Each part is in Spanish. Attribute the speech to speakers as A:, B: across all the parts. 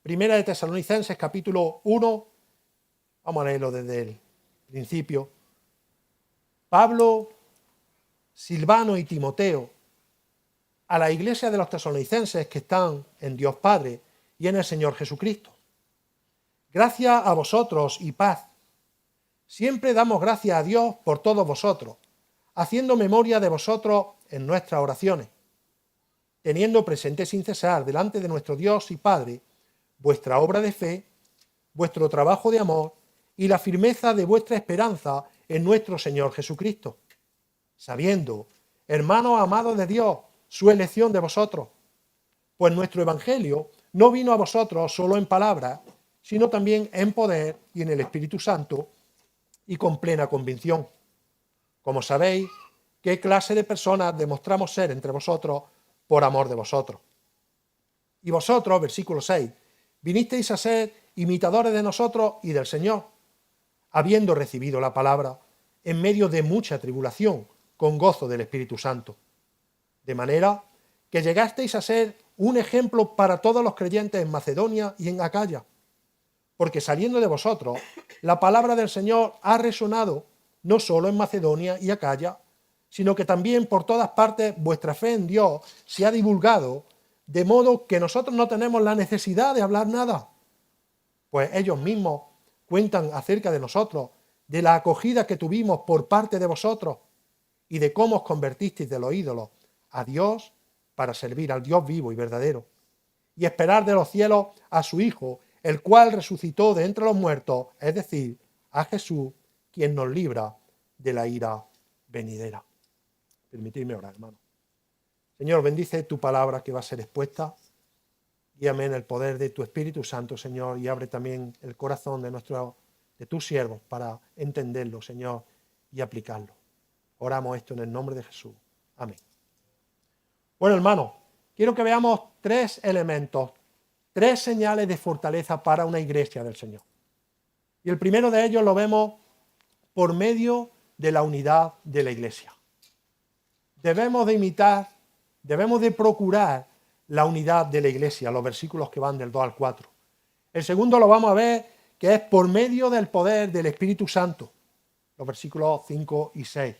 A: Primera de Tesalonicenses, capítulo 1, vamos a leerlo desde el principio. Pablo, Silvano y Timoteo, a la iglesia de los tesalonicenses que están en Dios Padre y en el Señor Jesucristo. Gracias a vosotros y paz. Siempre damos gracias a Dios por todos vosotros, haciendo memoria de vosotros en nuestras oraciones, teniendo presente sin cesar delante de nuestro Dios y Padre vuestra obra de fe, vuestro trabajo de amor y la firmeza de vuestra esperanza en nuestro Señor Jesucristo, sabiendo, hermanos amados de Dios, su elección de vosotros, pues nuestro Evangelio no vino a vosotros solo en palabras, sino también en poder y en el Espíritu Santo y con plena convicción. Como sabéis, qué clase de personas demostramos ser entre vosotros por amor de vosotros. Y vosotros, versículo 6, vinisteis a ser imitadores de nosotros y del Señor, habiendo recibido la palabra en medio de mucha tribulación, con gozo del Espíritu Santo. De manera que llegasteis a ser un ejemplo para todos los creyentes en Macedonia y en Acaya, porque saliendo de vosotros, la palabra del Señor ha resonado no solo en Macedonia y Acaya, sino que también por todas partes vuestra fe en Dios se ha divulgado, de modo que nosotros no tenemos la necesidad de hablar nada, pues ellos mismos cuentan acerca de nosotros, de la acogida que tuvimos por parte de vosotros y de cómo os convertisteis de los ídolos a Dios para servir al Dios vivo y verdadero, y esperar de los cielos a su Hijo, el cual resucitó de entre los muertos, es decir, a Jesús, quien nos libra de la ira venidera. Permitidme orar, hermano. Señor, bendice tu palabra que va a ser expuesta. Guíame en el poder de tu Espíritu Santo, Señor, y abre también el corazón de tus siervos para entenderlo, Señor, y aplicarlo. Oramos esto en el nombre de Jesús. Amén. Bueno, hermano, quiero que veamos tres elementos, tres señales de fortaleza para una iglesia del Señor. Y el primero de ellos lo vemos por medio de la unidad de la iglesia. Debemos de imitar, debemos de procurar la unidad de la iglesia, los versículos que van del 2 al 4. El segundo lo vamos a ver, que es por medio del poder del Espíritu Santo, los versículos 5 y 6.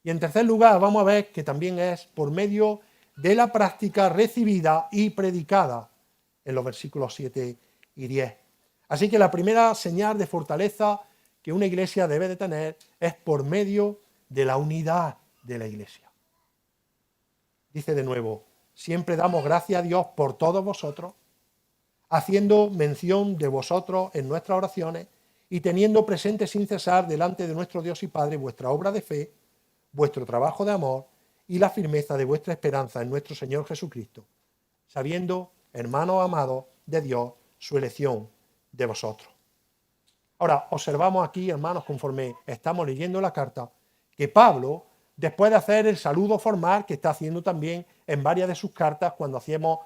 A: Y en tercer lugar vamos a ver que también es por medio de la práctica recibida y predicada, en los versículos 7 y 10. Así que la primera señal de fortaleza que una iglesia debe de tener es por medio de la unidad de la iglesia. Dice de nuevo, siempre damos gracias a Dios por todos vosotros, haciendo mención de vosotros en nuestras oraciones y teniendo presente sin cesar delante de nuestro Dios y Padre vuestra obra de fe, vuestro trabajo de amor y la firmeza de vuestra esperanza en nuestro Señor Jesucristo, sabiendo, hermanos amados de Dios, su elección de vosotros. Ahora, observamos aquí, hermanos, conforme estamos leyendo la carta, que Pablo, después de hacer el saludo formal que está haciendo también en varias de sus cartas, cuando hacemos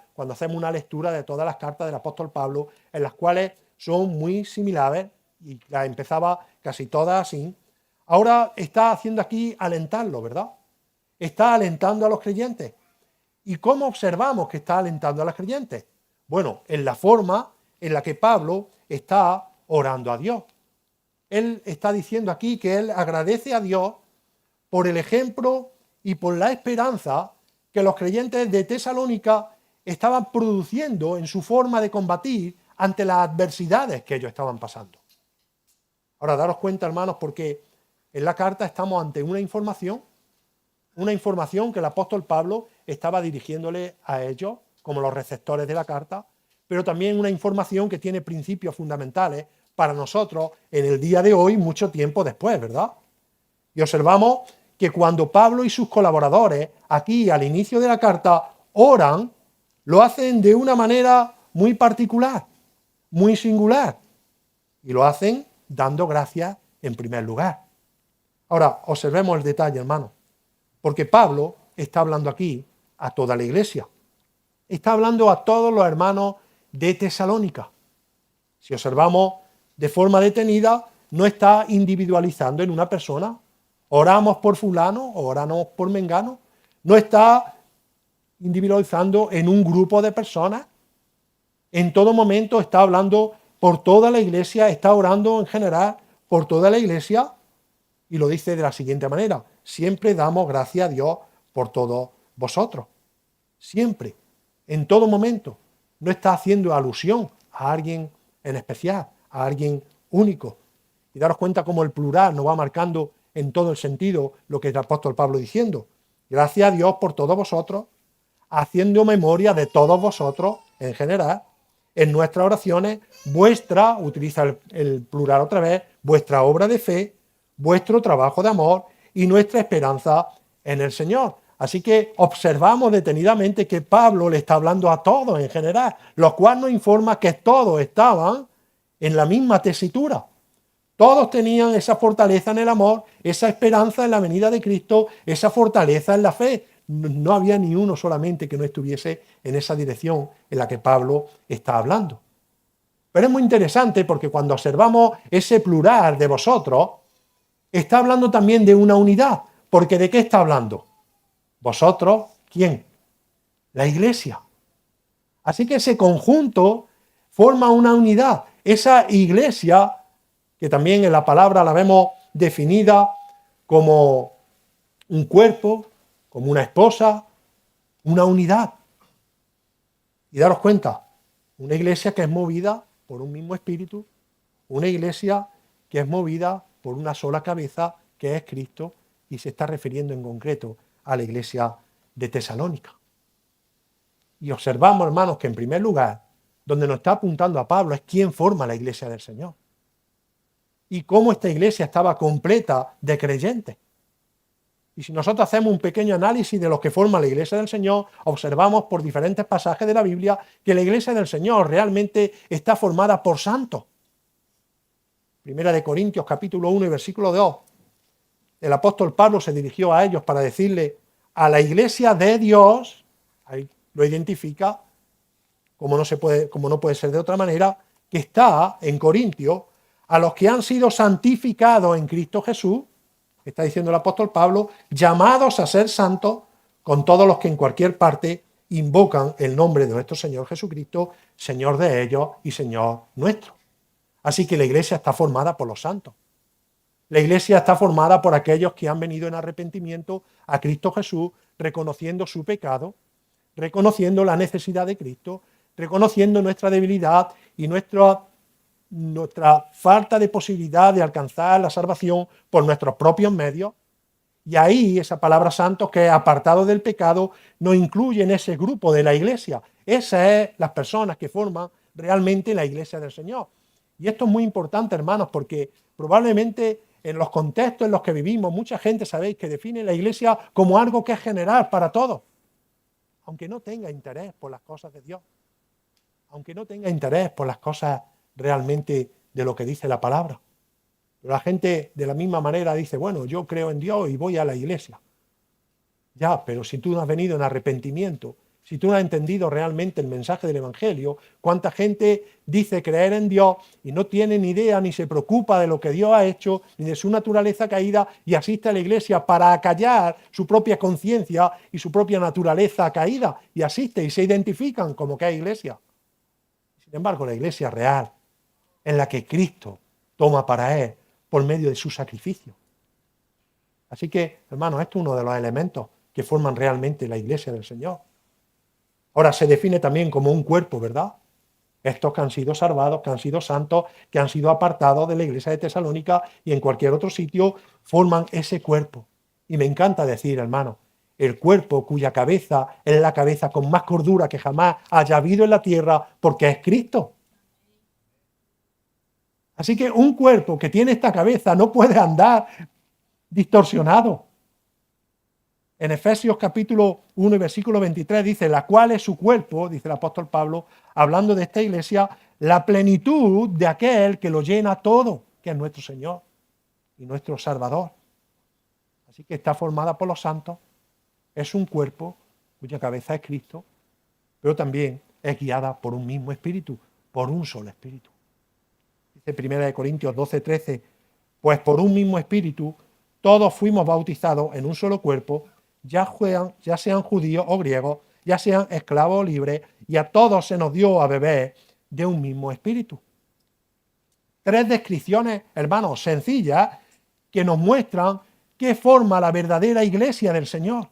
A: una lectura de todas las cartas del apóstol Pablo, en las cuales son muy similares, y las empezaba casi todas así, ahora está haciendo aquí alentarlo, ¿verdad? Está alentando a los creyentes. ¿Y cómo observamos que está alentando a los creyentes? Bueno, en la forma en la que Pablo está orando a Dios. Él está diciendo aquí que él agradece a Dios por el ejemplo y por la esperanza que los creyentes de Tesalónica estaban produciendo en su forma de combatir ante las adversidades que ellos estaban pasando. Ahora, daros cuenta, hermanos, porque en la carta estamos ante una información que el apóstol Pablo estaba dirigiéndole a ellos como los receptores de la carta, pero también una información que tiene principios fundamentales para nosotros en el día de hoy, mucho tiempo después, ¿verdad? Y observamos que cuando Pablo y sus colaboradores, aquí al inicio de la carta, oran, lo hacen de una manera muy particular, muy singular, y lo hacen dando gracias en primer lugar. Ahora, observemos el detalle, hermano, porque Pablo está hablando aquí a toda la iglesia. Está hablando a todos los hermanos de Tesalónica. Si observamos de forma detenida, no está individualizando en una persona. Oramos por fulano, oramos por mengano. No está individualizando en un grupo de personas. En todo momento está hablando por toda la iglesia, está orando en general por toda la iglesia y lo dice de la siguiente manera: siempre damos gracias a Dios por todos vosotros. Siempre, en todo momento. No está haciendo alusión a alguien en especial, a alguien único. Y daros cuenta cómo el plural nos va marcando en todo el sentido lo que el apóstol Pablo diciendo. Gracias a Dios por todos vosotros, haciendo memoria de todos vosotros en general, en nuestras oraciones, vuestra, utiliza el plural otra vez, vuestra obra de fe, vuestro trabajo de amor y nuestra esperanza en el Señor. Así que observamos detenidamente que Pablo le está hablando a todos en general, lo cual nos informa que todos estaban en la misma tesitura. Todos tenían esa fortaleza en el amor, esa esperanza en la venida de Cristo, esa fortaleza en la fe. No había ni uno solamente que no estuviese en esa dirección en la que Pablo está hablando. Pero es muy interesante porque cuando observamos ese plural de vosotros, está hablando también de una unidad. Porque ¿de qué está hablando? ¿Vosotros? ¿Quién? La iglesia. Así que ese conjunto forma una unidad. Esa iglesia, que también en la palabra la vemos definida como un cuerpo, como una esposa, una unidad. Y daros cuenta, una iglesia que es movida por un mismo espíritu, una iglesia que es movida por una sola cabeza, que es Cristo, y se está refiriendo en concreto a la iglesia de Tesalónica. Y observamos, hermanos, que en primer lugar, donde nos está apuntando a Pablo es quién forma la iglesia del Señor. Y cómo esta iglesia estaba completa de creyentes. Y si nosotros hacemos un pequeño análisis de los que forman la iglesia del Señor, observamos por diferentes pasajes de la Biblia que la iglesia del Señor realmente está formada por santos. Primera de Corintios capítulo 1 y versículo 2. El apóstol Pablo se dirigió a ellos para decirle: a la iglesia de Dios, ahí lo identifica, como no puede ser de otra manera, que está en Corintios, a los que han sido santificados en Cristo Jesús, está diciendo el apóstol Pablo, llamados a ser santos, con todos los que en cualquier parte invocan el nombre de nuestro Señor Jesucristo, Señor de ellos y Señor nuestro. Así que la iglesia está formada por los santos. La iglesia está formada por aquellos que han venido en arrepentimiento a Cristo Jesús, reconociendo su pecado, reconociendo la necesidad de Cristo, reconociendo nuestra debilidad y nuestra falta de posibilidad de alcanzar la salvación por nuestros propios medios. Y ahí esa palabra santo, que es apartado del pecado, nos incluye en ese grupo de la iglesia. Esas son las personas que forman realmente la iglesia del Señor. Y esto es muy importante, hermanos, porque probablemente en los contextos en los que vivimos, mucha gente, sabéis, que define la iglesia como algo que es general para todos, aunque no tenga interés por las cosas de Dios, aunque no tenga interés por las cosas realmente de lo que dice la palabra. Pero la gente de la misma manera dice: bueno, yo creo en Dios y voy a la iglesia. Ya, pero si tú no has venido en arrepentimiento, si tú no has entendido realmente el mensaje del Evangelio, cuánta gente dice creer en Dios y no tiene ni idea ni se preocupa de lo que Dios ha hecho, ni de su naturaleza caída, y asiste a la iglesia para acallar su propia conciencia y su propia naturaleza caída, y asiste y se identifican como que es iglesia. Sin embargo, la iglesia real, en la que Cristo toma para él por medio de su sacrificio. Así que, hermanos, esto es uno de los elementos que forman realmente la iglesia del Señor. Ahora se define también como un cuerpo, ¿verdad? Estos que han sido salvados, que han sido santos, que han sido apartados de la iglesia de Tesalónica y en cualquier otro sitio, forman ese cuerpo. Y me encanta decir, hermano, el cuerpo cuya cabeza es la cabeza con más cordura que jamás haya habido en la tierra, porque es Cristo. Así que un cuerpo que tiene esta cabeza no puede andar distorsionado. En Efesios capítulo 1 y versículo 23 dice: la cual es su cuerpo, dice el apóstol Pablo, hablando de esta iglesia, la plenitud de aquel que lo llena todo, que es nuestro Señor y nuestro Salvador. Así que está formada por los santos, es un cuerpo cuya cabeza es Cristo, pero también es guiada por un mismo espíritu, por un solo espíritu. Dice 1 Corintios 12:13, pues por un mismo espíritu todos fuimos bautizados en un solo cuerpo, ya sean judíos o griegos, ya sean esclavos o libres, y a todos se nos dio a beber de un mismo espíritu. 3 descripciones, hermanos, sencillas, que nos muestran qué forma la verdadera iglesia del Señor.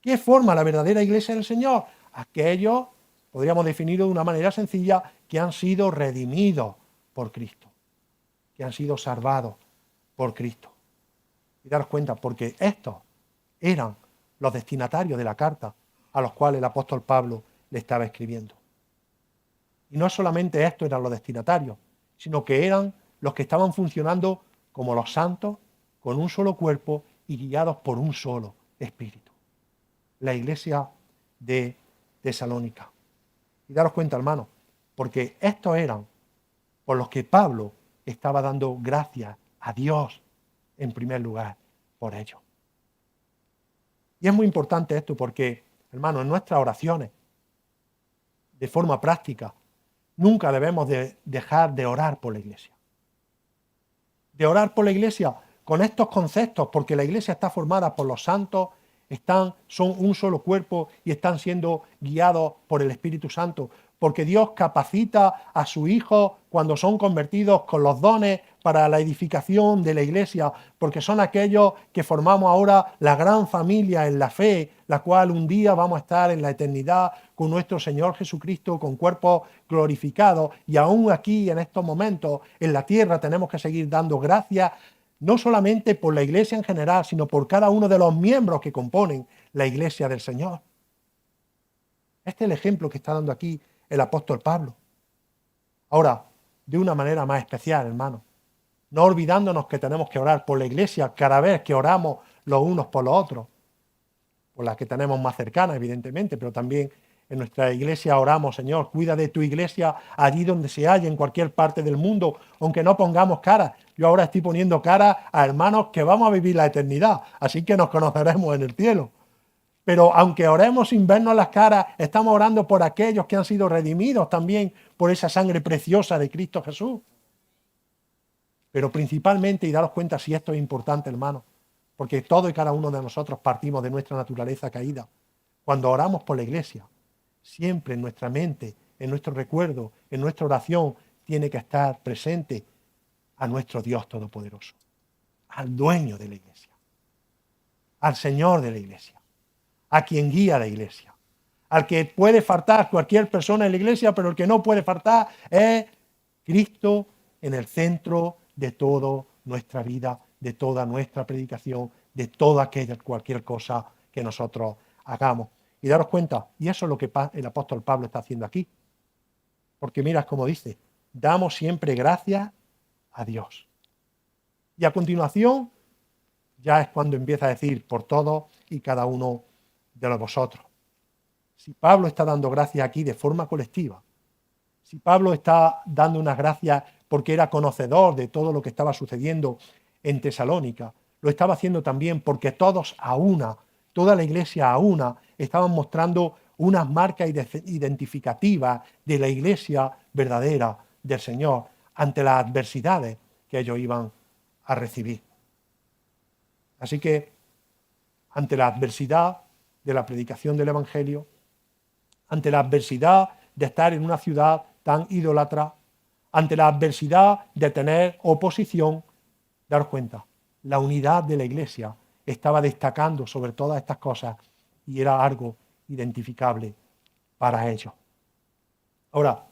A: ¿Qué forma la verdadera iglesia del Señor? Aquellos, podríamos definirlo de una manera sencilla, que han sido redimidos por Cristo, que han sido salvados por Cristo. Y daros cuenta, porque estos eran los destinatarios de la carta a los cuales el apóstol Pablo le estaba escribiendo. Y no solamente estos eran los destinatarios, sino que eran los que estaban funcionando como los santos, con un solo cuerpo y guiados por un solo espíritu. La iglesia de Tesalónica. Y daros cuenta, hermanos, porque estos eran por los que Pablo estaba dando gracias a Dios en primer lugar por ellos. Y es muy importante esto porque, hermanos, en nuestras oraciones, de forma práctica, nunca debemos de dejar de orar por la iglesia. De orar por la iglesia con estos conceptos, porque la iglesia está formada por los santos, son un solo cuerpo y están siendo guiados por el Espíritu Santo, porque Dios capacita a sus hijos cuando son convertidos con los dones para la edificación de la iglesia, porque son aquellos que formamos ahora la gran familia en la fe, la cual un día vamos a estar en la eternidad con nuestro Señor Jesucristo, con cuerpos glorificados, y aún aquí en estos momentos en la tierra tenemos que seguir dando gracias, no solamente por la iglesia en general, sino por cada uno de los miembros que componen la iglesia del Señor. Este es el ejemplo que está dando aquí el apóstol Pablo. Ahora, de una manera más especial, hermano, no olvidándonos que tenemos que orar por la iglesia cada vez que oramos los unos por los otros, por las que tenemos más cercanas, evidentemente, pero también en nuestra iglesia oramos, Señor, cuida de tu iglesia allí donde se halla, en cualquier parte del mundo, aunque no pongamos cara. Yo ahora estoy poniendo cara a hermanos que vamos a vivir la eternidad, así que nos conoceremos en el cielo. Pero aunque oremos sin vernos las caras, estamos orando por aquellos que han sido redimidos también por esa sangre preciosa de Cristo Jesús. Pero principalmente, y daros cuenta si esto es importante, hermano, porque todos y cada uno de nosotros partimos de nuestra naturaleza caída. Cuando oramos por la iglesia, siempre en nuestra mente, en nuestro recuerdo, en nuestra oración, tiene que estar presente a nuestro Dios Todopoderoso, al dueño de la iglesia, al Señor de la iglesia, a quien guía la iglesia, al que puede faltar cualquier persona en la iglesia, pero el que no puede faltar es Cristo en el centro de toda nuestra vida, de toda nuestra predicación, de toda cualquier cosa que nosotros hagamos. Y daros cuenta, y eso es lo que el apóstol Pablo está haciendo aquí. Porque mirad cómo dice, damos siempre gracias a Dios. Y a continuación, ya es cuando empieza a decir por todos y cada uno de vosotros. Si Pablo está dando gracias aquí de forma colectiva, si Pablo está dando unas gracias porque era conocedor de todo lo que estaba sucediendo en Tesalónica, lo estaba haciendo también porque todos a una, toda la iglesia a una, estaban mostrando unas marcas identificativas de la iglesia verdadera del Señor ante las adversidades que ellos iban a recibir. Así que, ante la adversidad de la predicación del Evangelio, ante la adversidad de estar en una ciudad tan idólatra, ante la adversidad de tener oposición, daros cuenta, la unidad de la iglesia estaba destacando sobre todas estas cosas y era algo identificable para ellos. Ahora,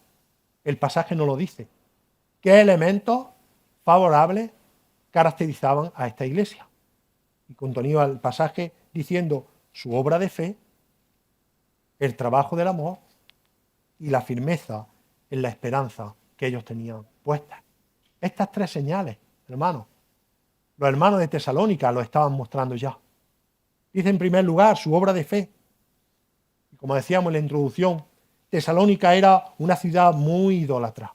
A: el pasaje no lo dice. ¿Qué elementos favorables caracterizaban a esta iglesia? Y continúa el pasaje diciendo su obra de fe, el trabajo del amor y la firmeza en la esperanza que ellos tenían puesta. Estas 3 señales, hermanos, los hermanos de Tesalónica lo estaban mostrando ya. Dice en primer lugar su obra de fe. Y como decíamos en la introducción, Tesalónica era una ciudad muy idólatra.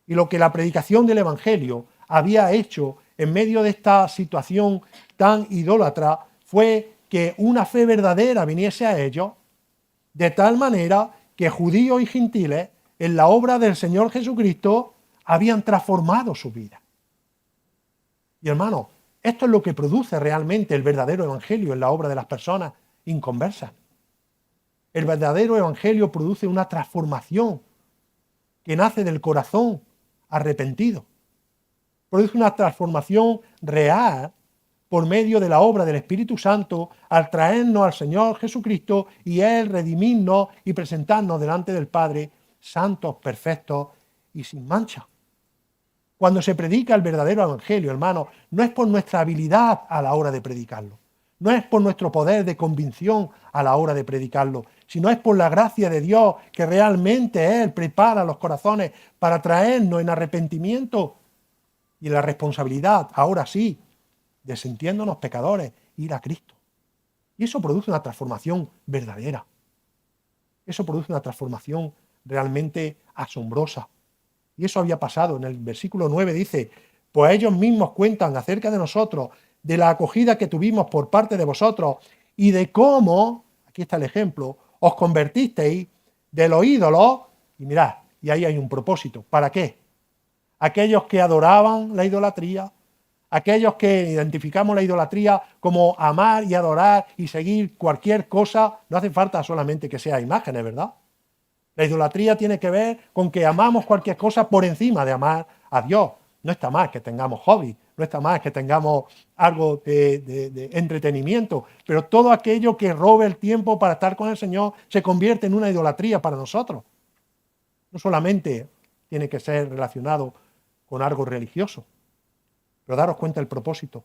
A: Y lo que la predicación del Evangelio había hecho en medio de esta situación tan idólatra fue que una fe verdadera viniese a ellos, de tal manera que judíos y gentiles en la obra del Señor Jesucristo habían transformado su vida. Y hermano, esto es lo que produce realmente el verdadero Evangelio en la obra de las personas inconversas. El verdadero evangelio produce una transformación que nace del corazón arrepentido. Produce una transformación real por medio de la obra del Espíritu Santo al traernos al Señor Jesucristo y Él redimirnos y presentarnos delante del Padre santos, perfectos y sin mancha. Cuando se predica el verdadero evangelio, hermanos, no es por nuestra habilidad a la hora de predicarlo, no es por nuestro poder de convicción a la hora de predicarlo, sino es por la gracia de Dios que realmente Él prepara los corazones para traernos en arrepentimiento y en la responsabilidad, ahora sí, de sintiéndonos pecadores, ir a Cristo. Y eso produce una transformación verdadera. Eso produce una transformación realmente asombrosa. Y eso había pasado. En el versículo 9 dice, pues ellos mismos cuentan acerca de nosotros, de la acogida que tuvimos por parte de vosotros y de cómo, aquí está el ejemplo, os convertisteis de los ídolos, y mirad, y ahí hay un propósito. ¿Para qué? Aquellos que adoraban la idolatría, aquellos que identificamos la idolatría como amar y adorar y seguir cualquier cosa, no hace falta solamente que sea imágenes, ¿verdad? La idolatría tiene que ver con que amamos cualquier cosa por encima de amar a Dios. No está mal que tengamos hobby, no está mal que tengamos algo de entretenimiento, pero todo aquello que robe el tiempo para estar con el Señor se convierte en una idolatría para nosotros. No solamente tiene que ser relacionado con algo religioso, pero daros cuenta del propósito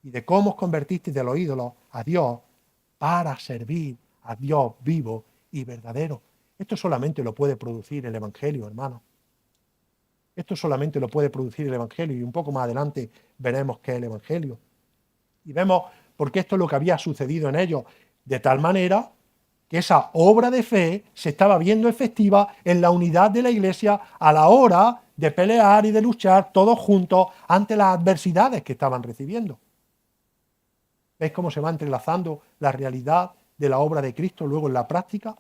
A: y de cómo os convertisteis de los ídolos a Dios para servir a Dios vivo y verdadero. Esto solamente lo puede producir el Evangelio, hermano. Esto solamente lo puede producir el Evangelio y un poco más adelante veremos qué es el Evangelio. Y vemos por qué esto es lo que había sucedido en ellos, de tal manera que esa obra de fe se estaba viendo efectiva en la unidad de la Iglesia a la hora de pelear y de luchar todos juntos ante las adversidades que estaban recibiendo. ¿Veis cómo se va entrelazando la realidad de la obra de Cristo luego en la práctica?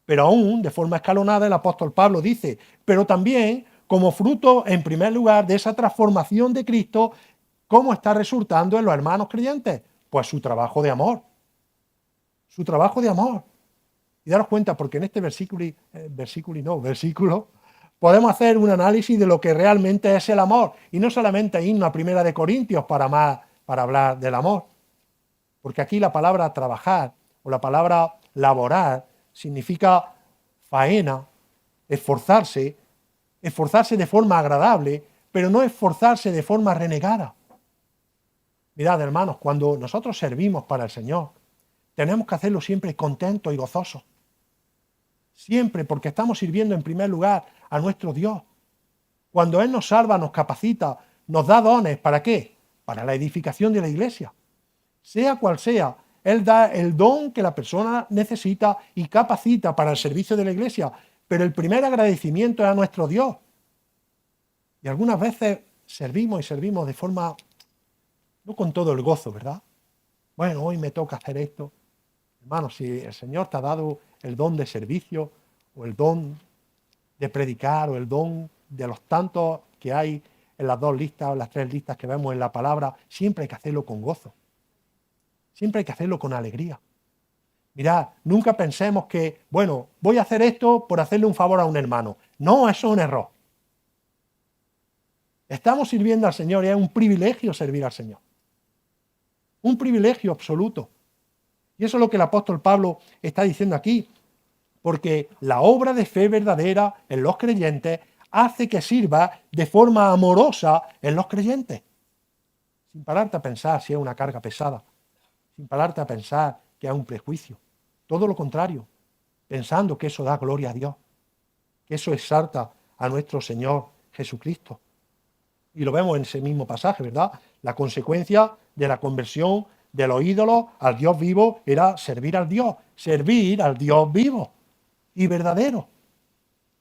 A: Pero aún, de forma escalonada, el apóstol Pablo dice, pero también como fruto, en primer lugar, de esa transformación de Cristo, ¿cómo está resultando en los hermanos creyentes? Pues su trabajo de amor. Su trabajo de amor. Y daros cuenta, porque en este versículo, podemos hacer un análisis de lo que realmente es el amor. Y no solamente irnos a 1 Corintios para hablar del amor. Porque aquí la palabra trabajar o la palabra laborar significa faena, esforzarse de forma agradable, pero no esforzarse de forma renegada. Mirad, hermanos, cuando nosotros servimos para el Señor, tenemos que hacerlo siempre contentos y gozosos. Siempre, porque estamos sirviendo en primer lugar a nuestro Dios. Cuando Él nos salva, nos capacita, nos da dones, ¿para qué? Para la edificación de la iglesia. Sea cual sea, Él da el don que la persona necesita y capacita para el servicio de la iglesia. Pero el primer agradecimiento es a nuestro Dios. Y algunas veces servimos de forma, no con todo el gozo, ¿verdad? Bueno, hoy me toca hacer esto. Hermano, si el Señor te ha dado el don de servicio o el don de predicar o el don de los tantos que hay en las 2 listas o las 3 listas que vemos en la palabra, siempre hay que hacerlo con gozo. Siempre hay que hacerlo con alegría. Mirad, nunca pensemos que, bueno, voy a hacer esto por hacerle un favor a un hermano. No, eso es un error. Estamos sirviendo al Señor y es un privilegio servir al Señor. Un privilegio absoluto. Y eso es lo que el apóstol Pablo está diciendo aquí, porque la obra de fe verdadera en los creyentes hace que sirva de forma amorosa en los creyentes, sin pararte a pensar si es una carga pesada, sin pararte a pensar que es un prejuicio. Todo lo contrario, pensando que eso da gloria a Dios, que eso exalta a nuestro Señor Jesucristo. Y lo vemos en ese mismo pasaje, ¿verdad? La consecuencia de la conversión de los ídolos al Dios vivo era servir al Dios vivo y verdadero.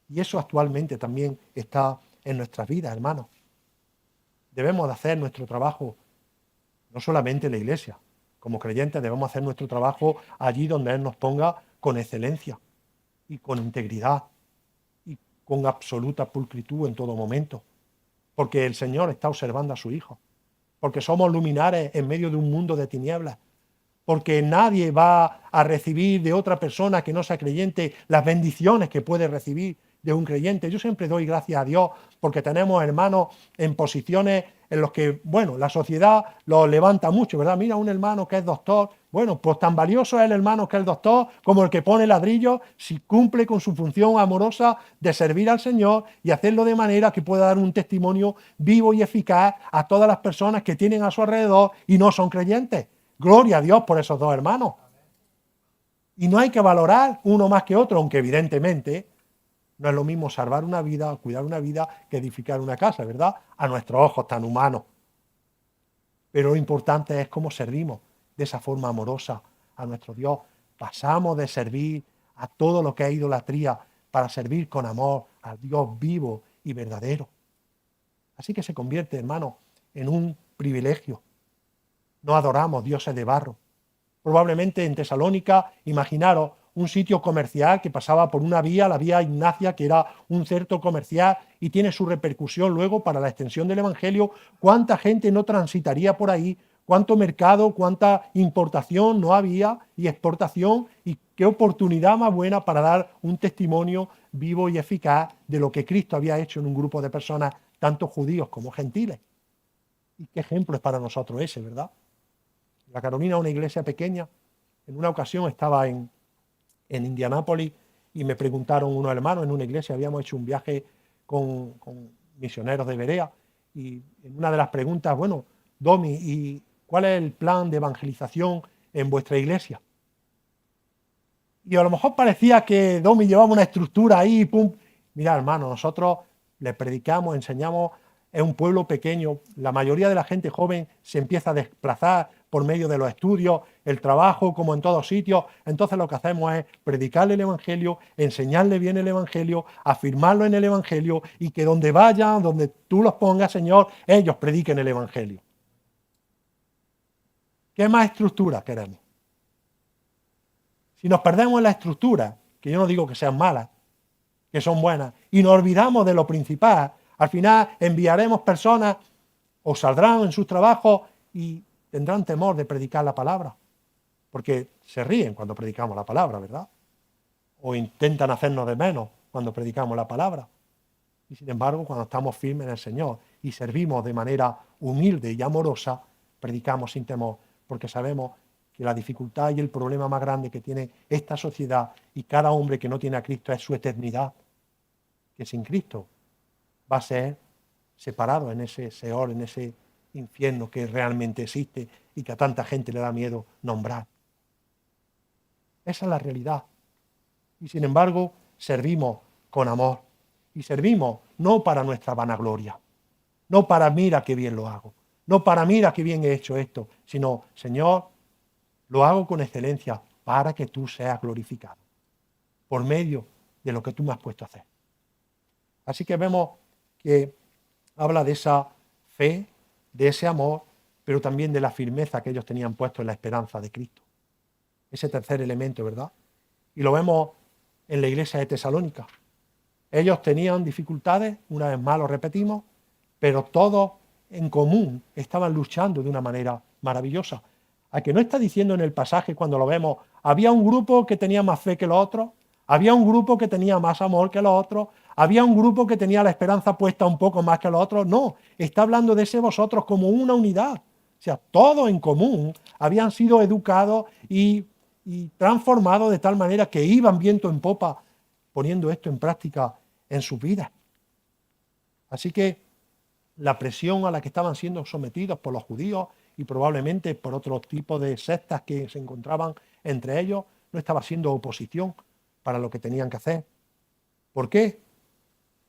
A: Y eso actualmente también está en nuestras vidas, hermanos. Debemos de hacer nuestro trabajo, no solamente en la iglesia. Como creyentes debemos hacer nuestro trabajo allí donde Él nos ponga con excelencia y con integridad y con absoluta pulcritud en todo momento. Porque el Señor está observando a su Hijo. Porque somos luminares en medio de un mundo de tinieblas. porque nadie va a recibir de otra persona que no sea creyente las bendiciones que puede recibir de un creyente. Yo siempre doy gracias a Dios porque tenemos hermanos en posiciones en los que, bueno, la sociedad los levanta mucho, ¿verdad? Mira, un hermano que es doctor, bueno, pues tan valioso es el hermano que es el doctor como el que pone ladrillos si cumple con su función amorosa de servir al Señor y hacerlo de manera que pueda dar un testimonio vivo y eficaz a todas las personas que tienen a su alrededor y no son creyentes. Gloria a Dios por esos dos hermanos. Y no hay que valorar uno más que otro, aunque evidentemente no es lo mismo salvar una vida, cuidar una vida, que edificar una casa, ¿verdad? A nuestros ojos tan humanos. Pero lo importante es cómo servimos de esa forma amorosa a nuestro Dios. Pasamos de servir a todo lo que es idolatría para servir con amor al Dios vivo y verdadero. Así que se convierte, hermano, en un privilegio. No adoramos dioses de barro. Probablemente en Tesalónica, imaginaros, un sitio comercial que pasaba por una vía, la vía Ignacia, que era un centro comercial y tiene su repercusión luego para la extensión del Evangelio. ¿Cuánta gente no transitaría por ahí? ¿Cuánto mercado, cuánta importación no había y exportación? Y qué oportunidad más buena para dar un testimonio vivo y eficaz de lo que Cristo había hecho en un grupo de personas, tanto judíos como gentiles. Y qué ejemplo es para nosotros ese, ¿verdad? La Carolina, una iglesia pequeña. En una ocasión estaba en Indianápolis y me preguntaron unos hermanos en una iglesia, habíamos hecho un viaje con misioneros de Berea y en una de las preguntas, bueno, Domi, ¿y cuál es el plan de evangelización en vuestra iglesia? Y a lo mejor parecía que Domi llevaba una estructura ahí, pum. Mira, hermano, nosotros le predicamos, enseñamos, es un pueblo pequeño, la mayoría de la gente joven se empieza a desplazar por medio de los estudios, el trabajo, como en todos sitios. Entonces lo que hacemos es predicarle el Evangelio, enseñarle bien el Evangelio, afirmarlo en el Evangelio y que donde vayan, donde tú los pongas, Señor, ellos prediquen el Evangelio. ¿Qué más estructura queremos? Si nos perdemos en la estructura, que yo no digo que sean malas, que son buenas, y nos olvidamos de lo principal, al final enviaremos personas o saldrán en sus trabajos y tendrán temor de predicar la palabra, porque se ríen cuando predicamos la palabra, ¿verdad? O intentan hacernos de menos cuando predicamos la palabra. Y sin embargo, cuando estamos firmes en el Señor y servimos de manera humilde y amorosa, predicamos sin temor, porque sabemos que la dificultad y el problema más grande que tiene esta sociedad y cada hombre que no tiene a Cristo es su eternidad, que sin Cristo va a ser separado en ese Seol, en ese infierno que realmente existe y que a tanta gente le da miedo nombrar. Esa es la realidad. Y sin embargo, servimos con amor. Y servimos no para nuestra vanagloria, no para mira qué bien lo hago, no para mira qué bien he hecho esto, sino, Señor, lo hago con excelencia para que tú seas glorificado por medio de lo que tú me has puesto a hacer. Así que vemos que habla de esa fe, de ese amor, pero también de la firmeza que ellos tenían puesto en la esperanza de Cristo. Ese tercer elemento, ¿verdad? Y lo vemos en la iglesia de Tesalónica. Ellos tenían dificultades, una vez más lo repetimos, pero todos en común estaban luchando de una manera maravillosa. ¿A que no está diciendo en el pasaje cuando lo vemos, había un grupo que tenía más fe que los otros, había un grupo que tenía más amor que los otros, había un grupo que tenía la esperanza puesta un poco más que los otros? No, está hablando de ese vosotros como una unidad. O sea, todos en común habían sido educados y transformados de tal manera que iban viento en popa poniendo esto en práctica en sus vidas. Así que la presión a la que estaban siendo sometidos por los judíos y probablemente por otro tipo de sectas que se encontraban entre ellos, no estaba siendo oposición para lo que tenían que hacer. ¿Por qué?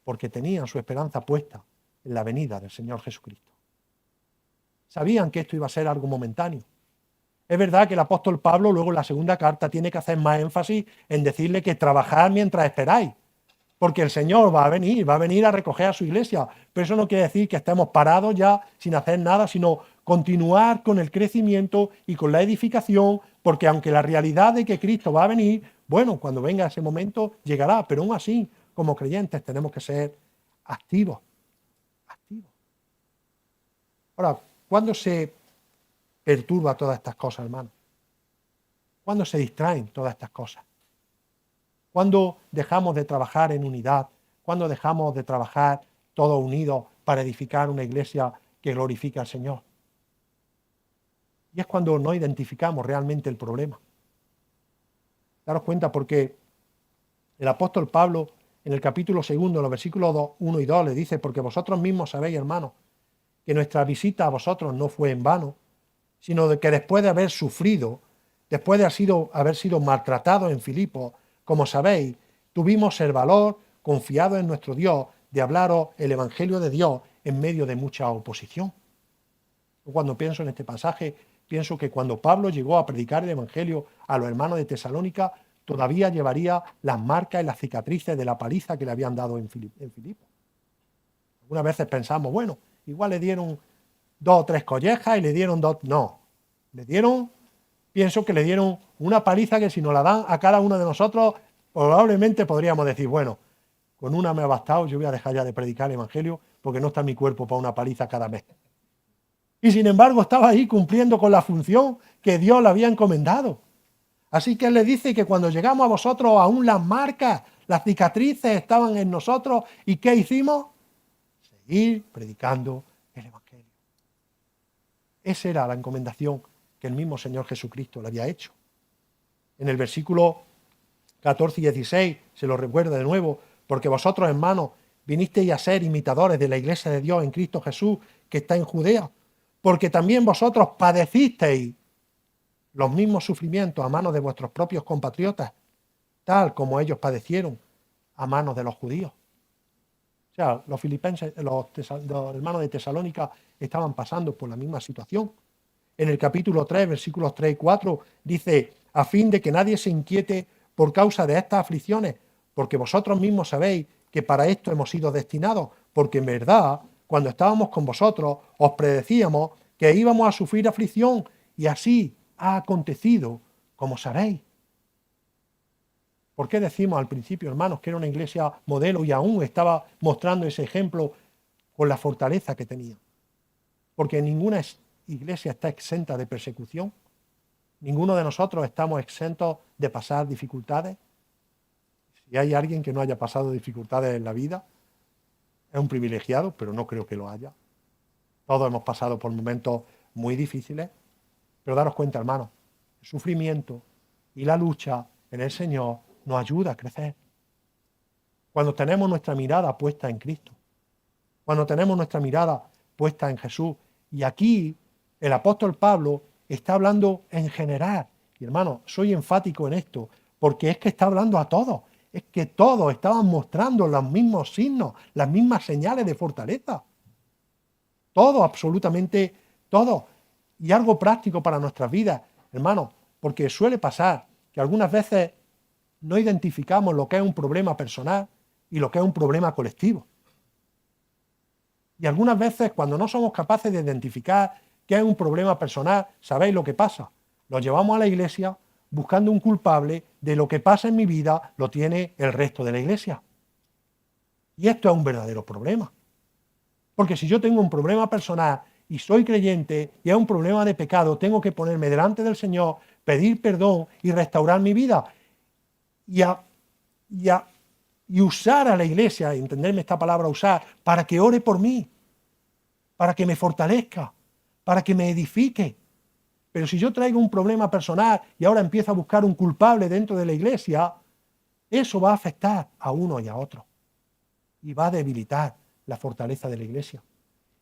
A: Porque tenían su esperanza puesta en la venida del Señor Jesucristo. Sabían que esto iba a ser algo momentáneo. Es verdad que el apóstol Pablo luego en la segunda carta tiene que hacer más énfasis en decirle que trabajad mientras esperáis, porque el Señor va a venir a recoger a su iglesia. Pero eso no quiere decir que estemos parados ya sin hacer nada, sino continuar con el crecimiento y con la edificación, porque aunque la realidad de que Cristo va a venir, bueno, cuando venga ese momento llegará, pero aún así, como creyentes, tenemos que ser activos. Ahora, ¿cuándo se perturba todas estas cosas, hermano? ¿Cuándo se distraen todas estas cosas? ¿Cuándo dejamos de trabajar en unidad? ¿Cuándo dejamos de trabajar todos unidos para edificar una iglesia que glorifique al Señor? Y es cuando no identificamos realmente el problema. Daros cuenta porque el apóstol Pablo en el capítulo 2, los versículos 1 y 2, le dice: porque vosotros mismos sabéis, hermanos, que nuestra visita a vosotros no fue en vano, sino de que después de haber sufrido, después de haber sido maltratados en Filipos, como sabéis, tuvimos el valor, confiado en nuestro Dios, de hablaros el Evangelio de Dios en medio de mucha oposición. Cuando pienso en este pasaje, pienso que cuando Pablo llegó a predicar el Evangelio a los hermanos de Tesalónica, todavía llevaría las marcas y las cicatrices de la paliza que le habían dado en Filipos. Algunas veces pensamos, bueno, igual le dieron 2 o 3 collejas y le dieron 2... No, pienso que le dieron una paliza que si nos la dan a cada uno de nosotros, probablemente podríamos decir, bueno, con una me ha bastado, yo voy a dejar ya de predicar el Evangelio porque no está mi cuerpo para una paliza cada mes. Y sin embargo estaba ahí cumpliendo con la función que Dios le había encomendado. Así que Él le dice que cuando llegamos a vosotros, aún las marcas, las cicatrices estaban en nosotros. ¿Y qué hicimos? Seguir predicando el Evangelio. Esa era la encomendación que el mismo Señor Jesucristo le había hecho. En el versículo 14 y 16, se lo recuerda de nuevo, porque vosotros, hermanos, vinisteis a ser imitadores de la iglesia de Dios en Cristo Jesús, que está en Judea, porque también vosotros padecisteis los mismos sufrimientos a manos de vuestros propios compatriotas, tal como ellos padecieron a manos de los judíos. O sea, los filipenses, los hermanos de Tesalónica estaban pasando por la misma situación. En el capítulo 3, versículos 3 y 4, dice: a fin de que nadie se inquiete por causa de estas aflicciones, porque vosotros mismos sabéis que para esto hemos sido destinados, porque en verdad, cuando estábamos con vosotros, os predecíamos que íbamos a sufrir aflicción, y así ha acontecido, como sabéis. ¿Por qué decimos al principio, hermanos, que era una iglesia modelo y aún estaba mostrando ese ejemplo con la fortaleza que tenía? Porque ninguna iglesia está exenta de persecución. Ninguno de nosotros estamos exentos de pasar dificultades. Si hay alguien que no haya pasado dificultades en la vida, es un privilegiado, pero no creo que lo haya. Todos hemos pasado por momentos muy difíciles, pero daros cuenta, hermanos, el sufrimiento y la lucha en el Señor nos ayuda a crecer. Cuando tenemos nuestra mirada puesta en Cristo, cuando tenemos nuestra mirada puesta en Jesús, y aquí el apóstol Pablo está hablando en general. Y hermano, soy enfático en esto, porque es que está hablando a todos. Es que todos estaban mostrando los mismos signos, las mismas señales de fortaleza. Todo, absolutamente todo. Y algo práctico para nuestras vidas, hermano, porque suele pasar que algunas veces no identificamos lo que es un problema personal y lo que es un problema colectivo. Y algunas veces, cuando no somos capaces de identificar qué es un problema personal, ¿sabéis lo que pasa? Lo llevamos a la iglesia buscando un culpable de lo que pasa en mi vida, lo tiene el resto de la iglesia. Y esto es un verdadero problema. Porque si yo tengo un problema personal y soy creyente y es un problema de pecado, tengo que ponerme delante del Señor, pedir perdón y restaurar mi vida. Y usar a la iglesia, entenderme esta palabra usar, para que ore por mí, para que me fortalezca, para que me edifique. Pero si yo traigo un problema personal y ahora empiezo a buscar un culpable dentro de la iglesia, eso va a afectar a uno y a otro. Y va a debilitar la fortaleza de la iglesia.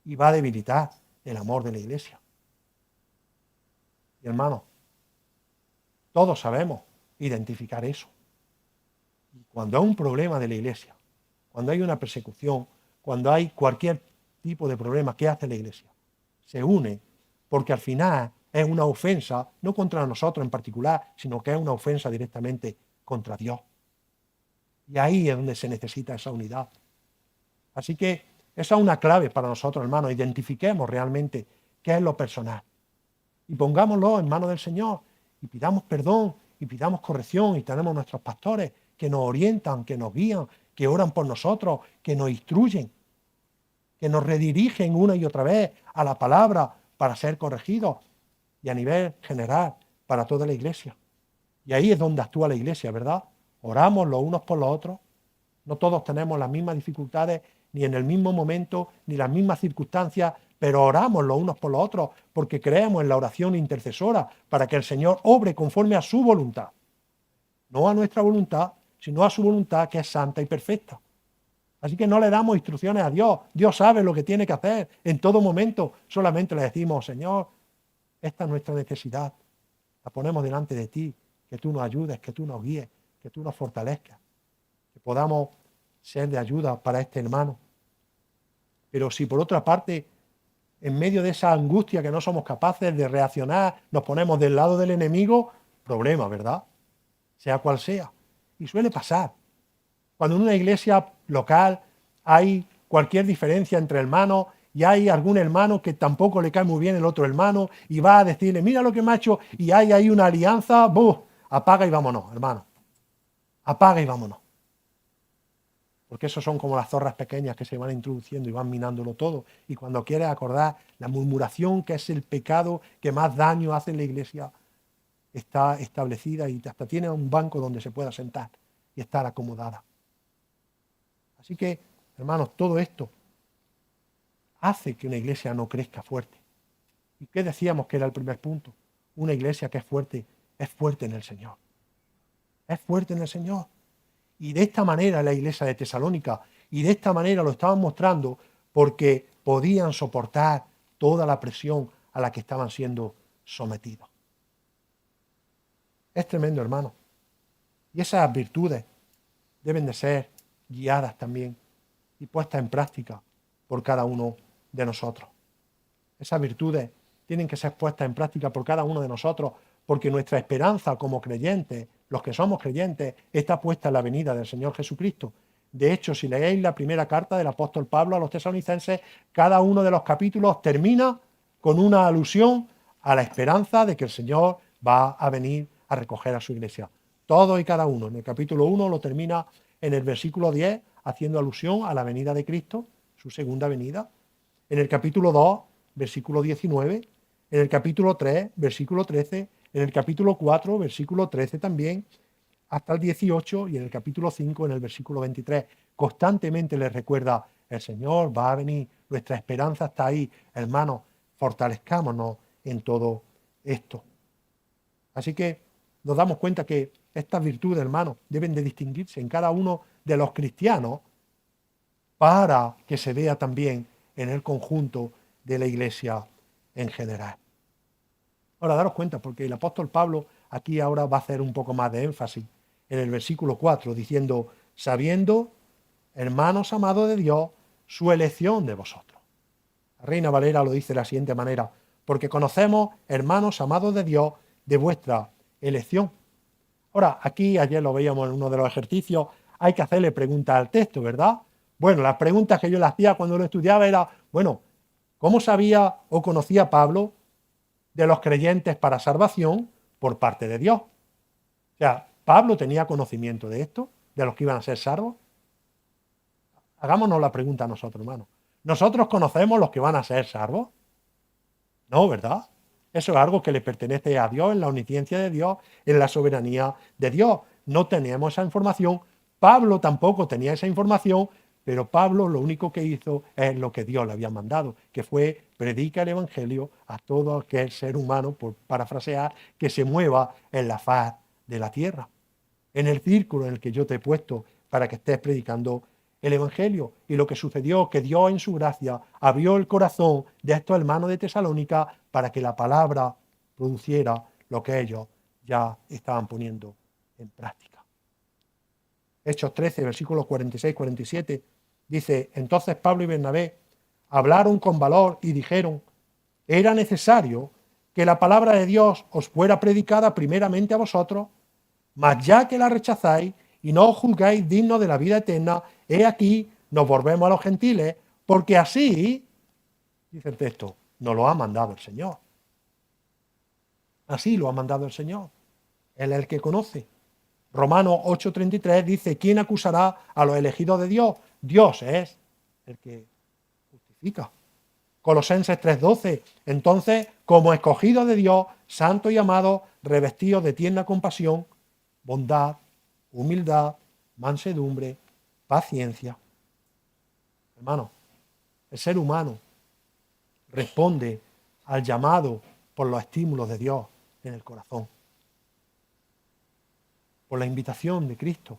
A: Y va a debilitar el amor de la iglesia. Y hermano, todos sabemos identificar eso. Y cuando hay un problema de la iglesia, cuando hay una persecución, cuando hay cualquier tipo de problema, ¿qué hace la iglesia? Se une, porque al final es una ofensa, no contra nosotros en particular, sino que es una ofensa directamente contra Dios. Y ahí es donde se necesita esa unidad. Así que esa es una clave para nosotros, hermanos. Identifiquemos realmente qué es lo personal. Y pongámoslo en manos del Señor. Y pidamos perdón, y pidamos corrección, y tenemos nuestros pastores que nos orientan, que nos guían, que oran por nosotros, que nos instruyen, que nos redirigen una y otra vez a la palabra para ser corregidos, y a nivel general para toda la iglesia. Y ahí es donde actúa la iglesia, ¿verdad? Oramos los unos por los otros. No todos tenemos las mismas dificultades, ni en el mismo momento, ni las mismas circunstancias, pero oramos los unos por los otros porque creemos en la oración intercesora para que el Señor obre conforme a su voluntad. No a nuestra voluntad, sino a su voluntad que es santa y perfecta. Así que no le damos instrucciones a Dios. Dios sabe lo que tiene que hacer en todo momento. Solamente le decimos, Señor, esta es nuestra necesidad. La ponemos delante de ti. Que tú nos ayudes, que tú nos guíes, que tú nos fortalezcas. Que podamos ser de ayuda para este hermano. Pero si por otra parte, en medio de esa angustia que no somos capaces de reaccionar, nos ponemos del lado del enemigo, problema, ¿verdad? Sea cual sea. Y suele pasar. Cuando en una iglesia local hay cualquier diferencia entre hermanos y hay algún hermano que tampoco le cae muy bien el otro hermano y va a decirle, mira lo que me ha hecho, y hay ahí una alianza, ¡buf! Apaga y vámonos, hermano. Apaga y vámonos. Porque esos son como las zorras pequeñas que se van introduciendo y van minándolo todo. Y cuando quieres acordar, la murmuración, que es el pecado que más daño hace en la iglesia, está establecida y hasta tiene un banco donde se pueda sentar y estar acomodada. Así que, hermanos, todo esto hace que una iglesia no crezca fuerte. ¿Y qué decíamos que era el primer punto? Una iglesia que es fuerte en el Señor. Es fuerte en el Señor. Y de esta manera la iglesia de Tesalónica, y de esta manera lo estaban mostrando porque podían soportar toda la presión a la que estaban siendo sometidos. Es tremendo, hermano. Y esas virtudes deben de ser guiadas también y puestas en práctica por cada uno de nosotros. Esas virtudes tienen que ser puestas en práctica por cada uno de nosotros porque nuestra esperanza como creyentes, los que somos creyentes, está puesta en la venida del Señor Jesucristo. De hecho, si leéis la primera carta del apóstol Pablo a los tesalonicenses, cada uno de los capítulos termina con una alusión a la esperanza de que el Señor va a venir a recoger a su iglesia. Todo y cada uno. En el capítulo 1 lo termina en el versículo 10, haciendo alusión a la venida de Cristo, su segunda venida. En el capítulo 2, versículo 19. En el capítulo 3, versículo 13. En el capítulo 4, versículo 13 también, hasta el 18. Y en el capítulo 5, en el versículo 23. Constantemente les recuerda, el Señor va a venir, nuestra esperanza está ahí. Hermanos, fortalezcámonos en todo esto. Así que nos damos cuenta que estas virtudes, hermanos, deben de distinguirse en cada uno de los cristianos para que se vea también en el conjunto de la iglesia en general. Ahora, daros cuenta, porque el apóstol Pablo aquí ahora va a hacer un poco más de énfasis en el versículo 4, diciendo, sabiendo, hermanos amados de Dios, su elección de vosotros. La Reina Valera lo dice de la siguiente manera, porque conocemos, hermanos amados de Dios, de vuestra elección. Ahora, aquí, ayer lo veíamos en uno de los ejercicios, hay que hacerle preguntas al texto, ¿verdad? Bueno, las preguntas que yo le hacía cuando lo estudiaba era, bueno, ¿cómo sabía o conocía Pablo de los creyentes para salvación por parte de Dios? O sea, ¿Pablo tenía conocimiento de esto, de los que iban a ser salvos? Hagámonos la pregunta a nosotros, hermanos. ¿Nosotros conocemos los que van a ser salvos? No, ¿verdad? Eso es algo que le pertenece a Dios, en la omnisciencia de Dios, en la soberanía de Dios. No tenemos esa información. Pablo tampoco tenía esa información, pero Pablo lo único que hizo es lo que Dios le había mandado, que fue predica el Evangelio a todo aquel ser humano, por parafrasear, que se mueva en la faz de la tierra, en el círculo en el que yo te he puesto para que estés predicando el Evangelio. Y lo que sucedió, que Dios en su gracia abrió el corazón de estos hermanos de Tesalónica para que la palabra produciera lo que ellos ya estaban poniendo en práctica. Hechos 13, versículos 46-47, dice, entonces Pablo y Bernabé hablaron con valor y dijeron, era necesario que la palabra de Dios os fuera predicada primeramente a vosotros, mas ya que la rechazáis y no os juzgáis dignos de la vida eterna, he aquí, nos volvemos a los gentiles, porque así, dice el texto, nos lo ha mandado el Señor. Así lo ha mandado el Señor. Él es el que conoce. Romanos 8:33 dice, ¿quién acusará a los elegidos de Dios? Dios es el que justifica. Colosenses 3:12, entonces, como escogidos de Dios, santos y amados, revestidos de tierna compasión, bondad, humildad, mansedumbre, paciencia. Hermano, el ser humano responde al llamado por los estímulos de Dios en el corazón, por la invitación de Cristo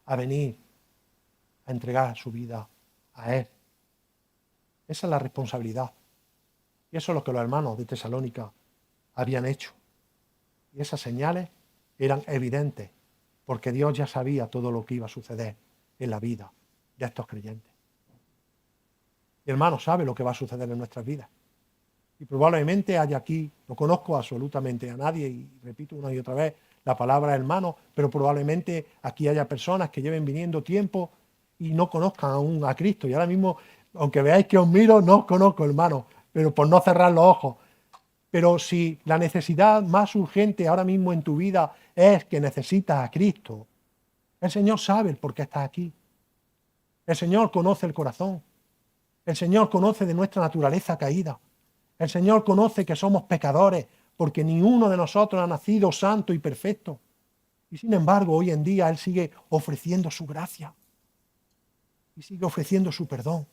A: a venir a entregar su vida a Él. Esa es la responsabilidad. Y eso es lo que los hermanos de Tesalónica habían hecho. Y esas señales eran evidentes, porque Dios ya sabía todo lo que iba a suceder en la vida de estos creyentes. Mi hermano sabe lo que va a suceder en nuestras vidas. Y probablemente haya aquí, no conozco absolutamente a nadie, y repito una y otra vez la palabra hermano, pero probablemente aquí haya personas que lleven viniendo tiempo y no conozcan aún a Cristo. Y ahora mismo, aunque veáis que os miro, no os conozco, hermano, pero por no cerrar los ojos. Pero si la necesidad más urgente ahora mismo en tu vida es que necesitas a Cristo, el Señor sabe el por qué estás aquí. El Señor conoce el corazón. El Señor conoce de nuestra naturaleza caída. El Señor conoce que somos pecadores, porque ni uno de nosotros ha nacido santo y perfecto. Y sin embargo, hoy en día Él sigue ofreciendo su gracia. Y sigue ofreciendo su perdón.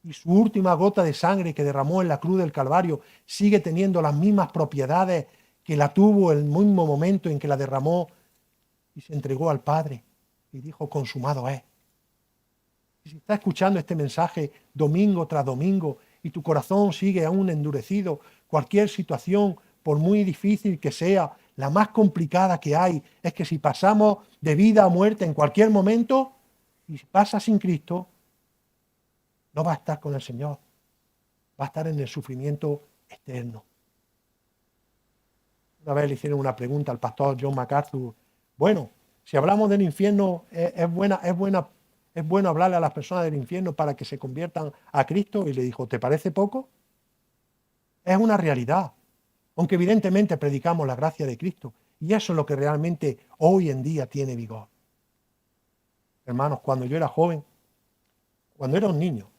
A: Y su última gota de sangre que derramó en la cruz del Calvario sigue teniendo las mismas propiedades que la tuvo en el mismo momento en que la derramó y se entregó al Padre y dijo, consumado es. Y si estás escuchando este mensaje domingo tras domingo y tu corazón sigue aún endurecido, cualquier situación, por muy difícil que sea, la más complicada que hay, es que si pasamos de vida a muerte en cualquier momento, y si pasas sin Cristo, no va a estar con el Señor, va a estar en el sufrimiento eterno. Una vez le hicieron una pregunta al pastor John MacArthur, bueno, si hablamos del infierno, ¿es bueno hablarle a las personas del infierno para que se conviertan a Cristo? Y le dijo, ¿te parece poco? Es una realidad, aunque evidentemente predicamos la gracia de Cristo, y eso es lo que realmente hoy en día tiene vigor. Hermanos, cuando yo era joven, cuando era un niño,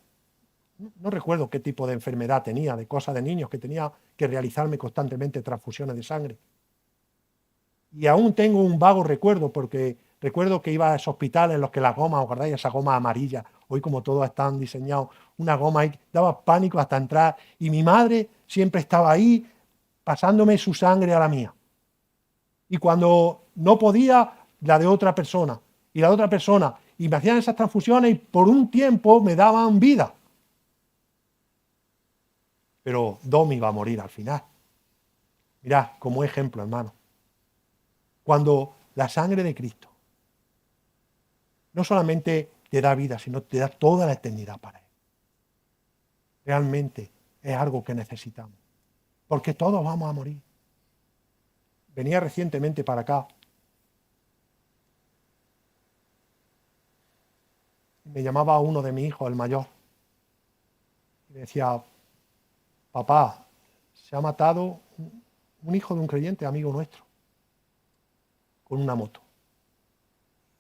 A: no recuerdo qué tipo de enfermedad tenía, de cosas de niños, que tenía que realizarme constantemente transfusiones de sangre. Y aún tengo un vago recuerdo, porque recuerdo que iba a esos hospitales en los que las gomas, ¿os acordáis? Esa goma amarilla, hoy como todos están diseñados, una goma ahí, daba pánico hasta entrar. Y mi madre siempre estaba ahí pasándome su sangre a la mía. Y cuando no podía, la de otra persona. Y la de otra persona. Y me hacían esas transfusiones y por un tiempo me daban vida. Pero Domi iba a morir al final. Mirad, como ejemplo, hermano. Cuando la sangre de Cristo no solamente te da vida, sino te da toda la eternidad para Él. Realmente es algo que necesitamos. Porque todos vamos a morir. Venía recientemente para acá. Me llamaba uno de mis hijos, el mayor. Y me decía, papá, se ha matado un hijo de un creyente, amigo nuestro, con una moto.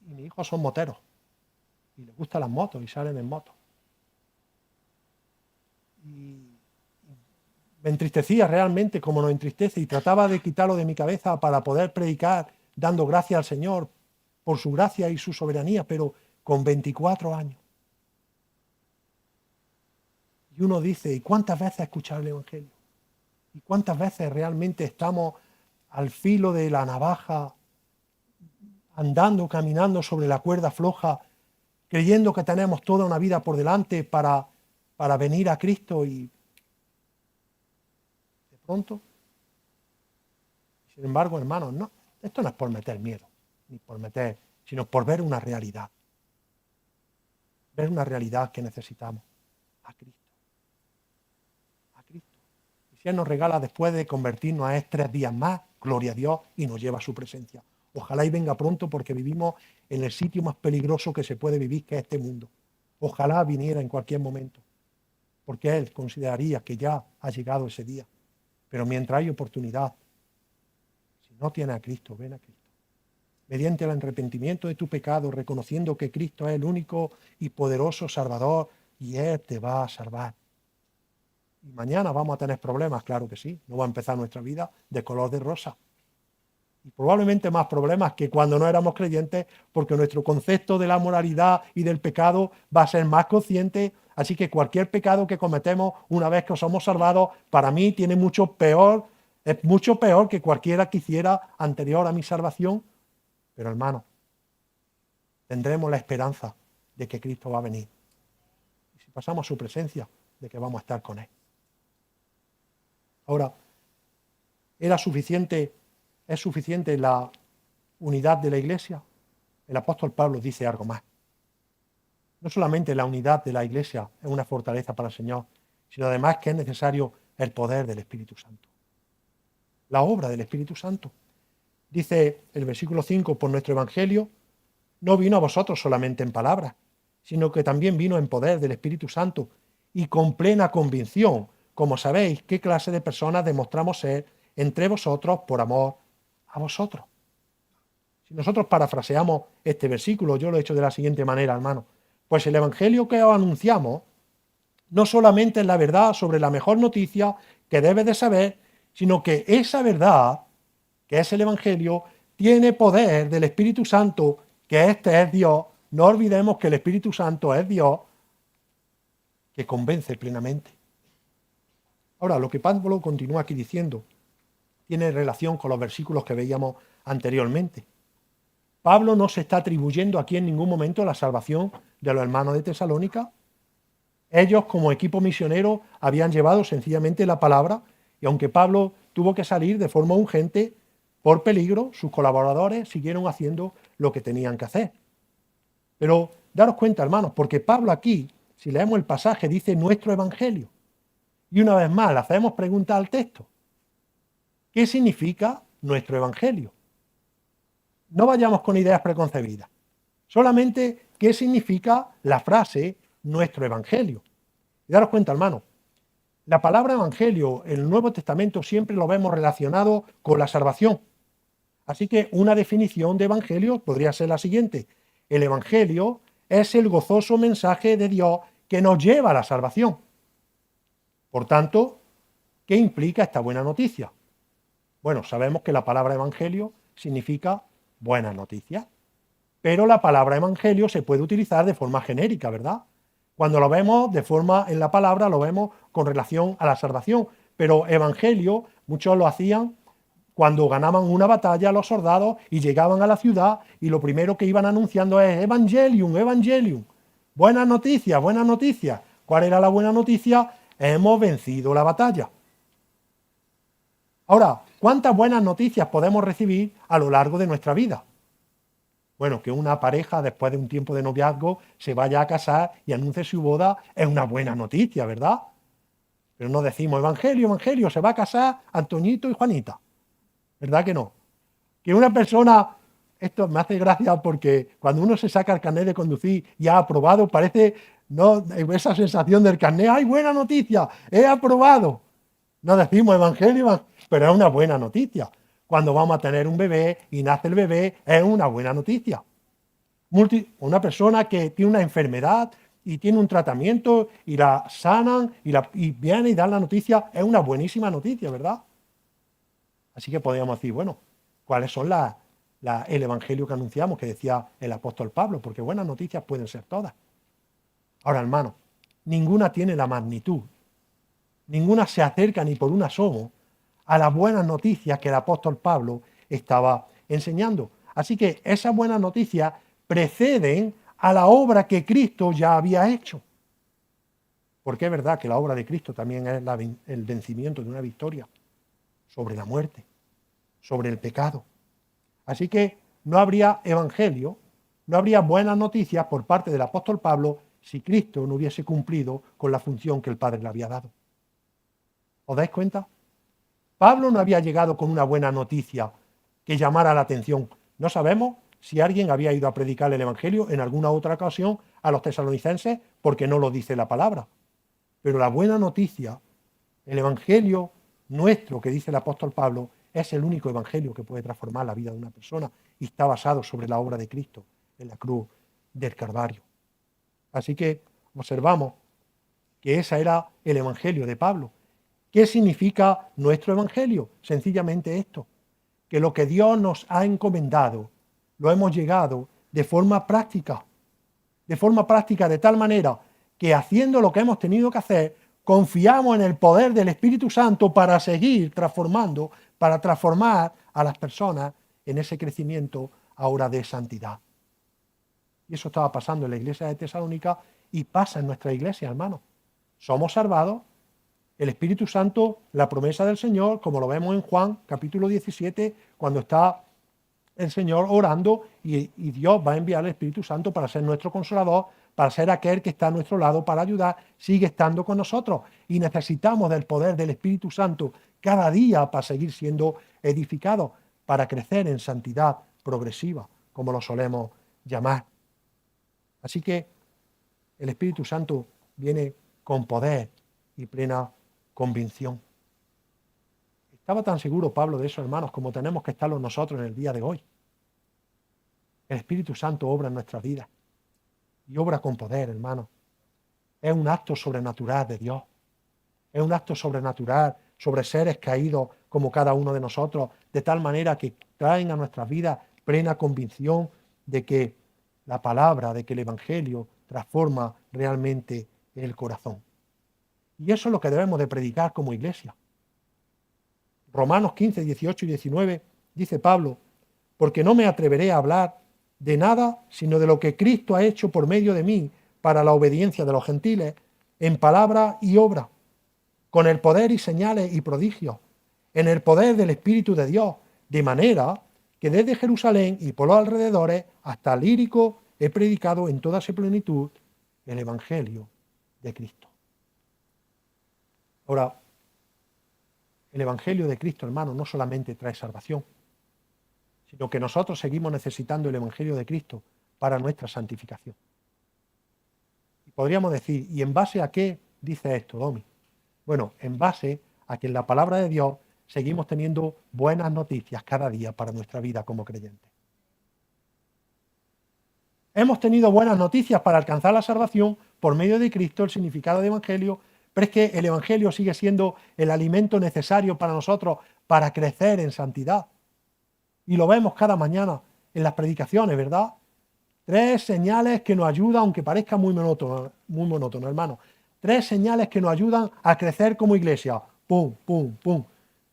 A: Y mis hijos son moteros. Y les gustan las motos y salen en moto. Y me entristecía realmente como nos entristece y trataba de quitarlo de mi cabeza para poder predicar dando gracias al Señor por su gracia y su soberanía, pero con 24 años. Y uno dice, ¿y cuántas veces escuchar el Evangelio? ¿Y cuántas veces realmente estamos al filo de la navaja, andando, caminando sobre la cuerda floja, creyendo que tenemos toda una vida por delante para venir a Cristo y de pronto? Sin embargo, hermanos, no, esto no es por meter miedo, ni por meter, sino por ver una realidad. Ver una realidad que necesitamos, a Cristo. A Cristo. Y si Él nos regala después de convertirnos a Él 3 días más, gloria a Dios, y nos lleva a su presencia. Ojalá y venga pronto, porque vivimos en el sitio más peligroso que se puede vivir, que es este mundo. Ojalá viniera en cualquier momento, porque Él consideraría que ya ha llegado ese día. Pero mientras hay oportunidad, si no tienes a Cristo, ven a Cristo. Mediante el arrepentimiento de tu pecado, reconociendo que Cristo es el único y poderoso Salvador, y Él te va a salvar. Y mañana vamos a tener problemas, claro que sí. No va a empezar nuestra vida de color de rosa. y probablemente más problemas que cuando no éramos creyentes, porque nuestro concepto de la moralidad y del pecado va a ser más consciente. Así que cualquier pecado que cometemos una vez que somos salvados, para mí tiene es mucho peor que cualquiera que hiciera anterior a mi salvación. Pero hermano, tendremos la esperanza de que Cristo va a venir. Y si pasamos a su presencia, de que vamos a estar con Él. Ahora, ¿es suficiente la unidad de la Iglesia? El apóstol Pablo dice algo más. No solamente la unidad de la Iglesia es una fortaleza para el Señor, sino además que es necesario el poder del Espíritu Santo. La obra del Espíritu Santo. Dice el versículo 5, por nuestro Evangelio, no vino a vosotros solamente en palabras, sino que también vino en poder del Espíritu Santo y con plena convicción, como sabéis qué clase de personas demostramos ser entre vosotros por amor a vosotros. Si nosotros parafraseamos este versículo, yo lo he hecho de la siguiente manera, hermano. Pues el Evangelio que os anunciamos no solamente es la verdad sobre la mejor noticia que debes de saber, sino que esa verdad, que es el Evangelio, tiene poder del Espíritu Santo, que este es Dios. No olvidemos que el Espíritu Santo es Dios, que convence plenamente. Ahora, lo que Pablo continúa aquí diciendo tiene relación con los versículos que veíamos anteriormente. Pablo no se está atribuyendo aquí en ningún momento la salvación de los hermanos de Tesalónica. Ellos, como equipo misionero, habían llevado sencillamente la palabra, y aunque Pablo tuvo que salir de forma urgente por peligro, sus colaboradores siguieron haciendo lo que tenían que hacer. Pero daros cuenta, hermanos, porque Pablo aquí, si leemos el pasaje, dice nuestro evangelio. Y una vez más, le hacemos pregunta al texto. ¿Qué significa nuestro evangelio? No vayamos con ideas preconcebidas. Solamente qué significa la frase nuestro evangelio. Y daros cuenta, hermano, la palabra evangelio en el Nuevo Testamento siempre lo vemos relacionado con la salvación. Así que una definición de evangelio podría ser la siguiente. El evangelio es el gozoso mensaje de Dios que nos lleva a la salvación. Por tanto, ¿qué implica esta buena noticia? Bueno, sabemos que la palabra evangelio significa buena noticia, pero la palabra evangelio se puede utilizar de forma genérica, ¿verdad? Cuando lo vemos en la palabra, lo vemos con relación a la salvación, pero evangelio muchos lo hacían cuando ganaban una batalla los soldados y llegaban a la ciudad y lo primero que iban anunciando es Evangelium, Evangelium. Buenas noticias, buenas noticias. ¿Cuál era la buena noticia? Hemos vencido la batalla. Ahora, ¿cuántas buenas noticias podemos recibir a lo largo de nuestra vida? Bueno, que una pareja después de un tiempo de noviazgo se vaya a casar y anuncie su boda es una buena noticia, ¿verdad? Pero no decimos Evangelio, Evangelio, se va a casar Antoñito y Juanita. ¿Verdad que no? Que una persona, esto me hace gracia porque cuando uno se saca el carnet de conducir y ha aprobado, parece no esa sensación del carnet, ¡ay, buena noticia! ¡He aprobado! No decimos evangelio, pero es una buena noticia. Cuando vamos a tener un bebé y nace el bebé, es una buena noticia. Una persona que tiene una enfermedad y tiene un tratamiento y la sanan y viene y dan la noticia, es una buenísima noticia, ¿verdad? Así que podríamos decir, bueno, ¿cuáles son el evangelio que anunciamos, que decía el apóstol Pablo? Porque buenas noticias pueden ser todas. Ahora, hermano, ninguna tiene la magnitud, ninguna se acerca ni por un asomo a las buenas noticias que el apóstol Pablo estaba enseñando. Así que esas buenas noticias preceden a la obra que Cristo ya había hecho. Porque es verdad que la obra de Cristo también es el vencimiento de una victoria sobre la muerte, sobre el pecado. Así que no habría evangelio, no habría buenas noticias por parte del apóstol Pablo si Cristo no hubiese cumplido con la función que el Padre le había dado. ¿Os dais cuenta? Pablo no había llegado con una buena noticia que llamara la atención. No sabemos si alguien había ido a predicar el evangelio en alguna otra ocasión a los tesalonicenses porque no lo dice la palabra. Pero la buena noticia, el evangelio nuestro que dice el apóstol Pablo, es el único evangelio que puede transformar la vida de una persona y está basado sobre la obra de Cristo en la cruz del Calvario. Así que observamos que ese era el evangelio de Pablo. ¿Qué significa nuestro evangelio? Sencillamente esto, que lo que Dios nos ha encomendado lo hemos llegado de forma práctica de tal manera que haciendo lo que hemos tenido que hacer, confiamos en el poder del Espíritu Santo para seguir transformando, para transformar a las personas en ese crecimiento ahora de santidad. Y eso estaba pasando en la iglesia de Tesalónica y pasa en nuestra iglesia, hermanos. Somos salvados, el Espíritu Santo, la promesa del Señor, como lo vemos en Juan capítulo 17, cuando está el Señor orando y Dios va a enviar el Espíritu Santo para ser nuestro consolador, para ser aquel que está a nuestro lado para ayudar, sigue estando con nosotros. Y necesitamos del poder del Espíritu Santo cada día para seguir siendo edificados, para crecer en santidad progresiva, como lo solemos llamar. Así que el Espíritu Santo viene con poder y plena convicción. Estaba tan seguro Pablo de eso, hermanos, como tenemos que estarlo nosotros en el día de hoy. El Espíritu Santo obra en nuestras vidas y obra con poder, hermanos. Es un acto sobrenatural de Dios. Es un acto sobrenatural sobre seres caídos como cada uno de nosotros, de tal manera que traen a nuestras vidas plena convicción de que la palabra, de que el Evangelio transforma realmente el corazón. Y eso es lo que debemos de predicar como iglesia. Romanos 15, 18 y 19 dice Pablo, porque no me atreveré a hablar de nada sino de lo que Cristo ha hecho por medio de mí para la obediencia de los gentiles en palabra y obra, con el poder y señales y prodigios, en el poder del Espíritu de Dios, de manera que desde Jerusalén y por los alrededores hasta Lírico he predicado en toda su plenitud el Evangelio de Cristo. Ahora, el Evangelio de Cristo, hermano, no solamente trae salvación, sino que nosotros seguimos necesitando el Evangelio de Cristo para nuestra santificación. Y podríamos decir, ¿y en base a qué dice esto, Domi? Bueno, en base a que en la palabra de Dios seguimos teniendo buenas noticias cada día para nuestra vida como creyentes. Hemos tenido buenas noticias para alcanzar la salvación por medio de Cristo, el significado del Evangelio, pero es que el Evangelio sigue siendo el alimento necesario para nosotros para crecer en santidad. Y lo vemos cada mañana en las predicaciones, ¿verdad? 3 señales que nos ayudan, aunque parezca muy monótono, hermano. 3 señales que nos ayudan a crecer como iglesia. Pum, pum, pum.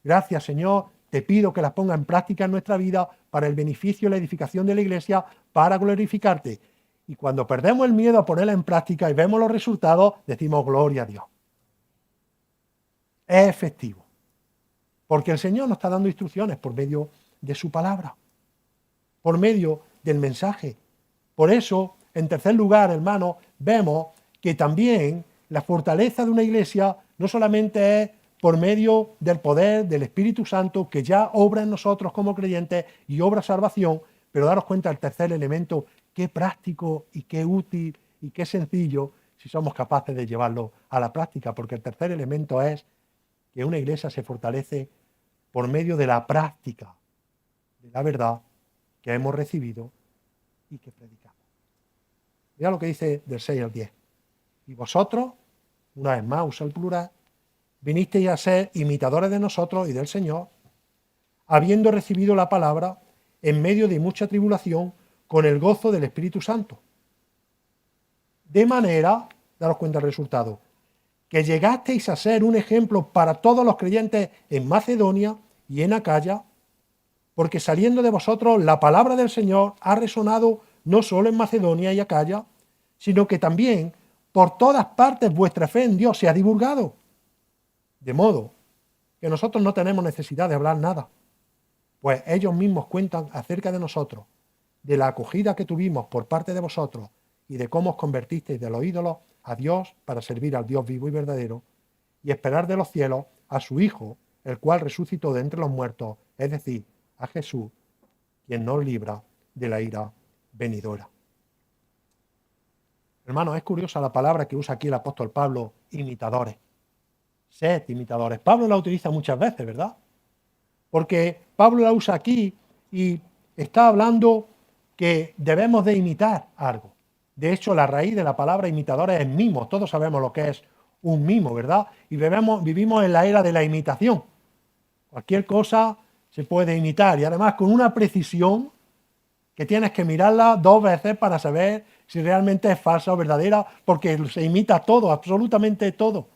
A: Gracias, Señor. Te pido que las ponga en práctica en nuestra vida para el beneficio y la edificación de la iglesia, para glorificarte. Y cuando perdemos el miedo a ponerla en práctica y vemos los resultados, decimos gloria a Dios. Es efectivo. Porque el Señor nos está dando instrucciones por medio de su palabra, por medio del mensaje. Por eso, en tercer lugar, hermano, vemos que también la fortaleza de una iglesia no solamente es por medio del poder del Espíritu Santo que ya obra en nosotros como creyentes y obra salvación, pero daros cuenta del tercer elemento, qué práctico y qué útil y qué sencillo si somos capaces de llevarlo a la práctica, porque el tercer elemento es que una iglesia se fortalece por medio de la práctica de la verdad que hemos recibido y que predicamos. Mira lo que dice del 6 al 10. Y vosotros, una vez más usa el plural, vinisteis a ser imitadores de nosotros y del Señor, habiendo recibido la palabra en medio de mucha tribulación con el gozo del Espíritu Santo. De manera, daros cuenta del resultado, que llegasteis a ser un ejemplo para todos los creyentes en Macedonia y en Acaya, porque saliendo de vosotros la palabra del Señor ha resonado no solo en Macedonia y Acaya, sino que también por todas partes vuestra fe en Dios se ha divulgado. De modo que nosotros no tenemos necesidad de hablar nada, pues ellos mismos cuentan acerca de nosotros, de la acogida que tuvimos por parte de vosotros y de cómo os convertisteis de los ídolos a Dios para servir al Dios vivo y verdadero y esperar de los cielos a su Hijo, el cual resucitó de entre los muertos, es decir, a Jesús, quien nos libra de la ira venidora. Hermanos, es curiosa la palabra que usa aquí el apóstol Pablo, imitadores. Sed imitadores. Pablo la utiliza muchas veces, ¿verdad? Porque Pablo la usa aquí y está hablando que debemos de imitar algo. De hecho, la raíz de la palabra imitadores es mimo. Todos sabemos lo que es un mimo, ¿verdad? Y vivimos en la era de la imitación. Cualquier cosa se puede imitar y además con una precisión que tienes que mirarla 2 veces para saber si realmente es falsa o verdadera, porque se imita todo, absolutamente todo.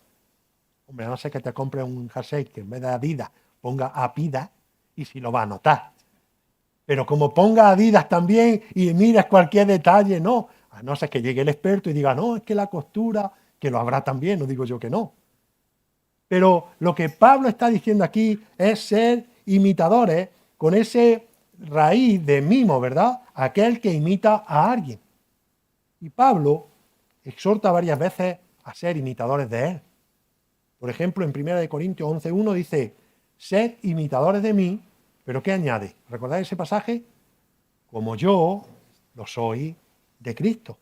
A: Hombre, a no ser que te compres un jersey que en vez de Adidas ponga Apida y si lo va a notar. Pero como ponga Adidas también y mires cualquier detalle, no. A no ser que llegue el experto y diga, no, es que la costura, que lo habrá también, no digo yo que no. Pero lo que Pablo está diciendo aquí es ser imitadores con ese raíz de mimo, ¿verdad? Aquel que imita a alguien. Y Pablo exhorta varias veces a ser imitadores de él. Por ejemplo, en 1 Corintios 11:1 dice, sed imitadores de mí, pero ¿qué añade? ¿Recordáis ese pasaje? Como yo lo soy de Cristo.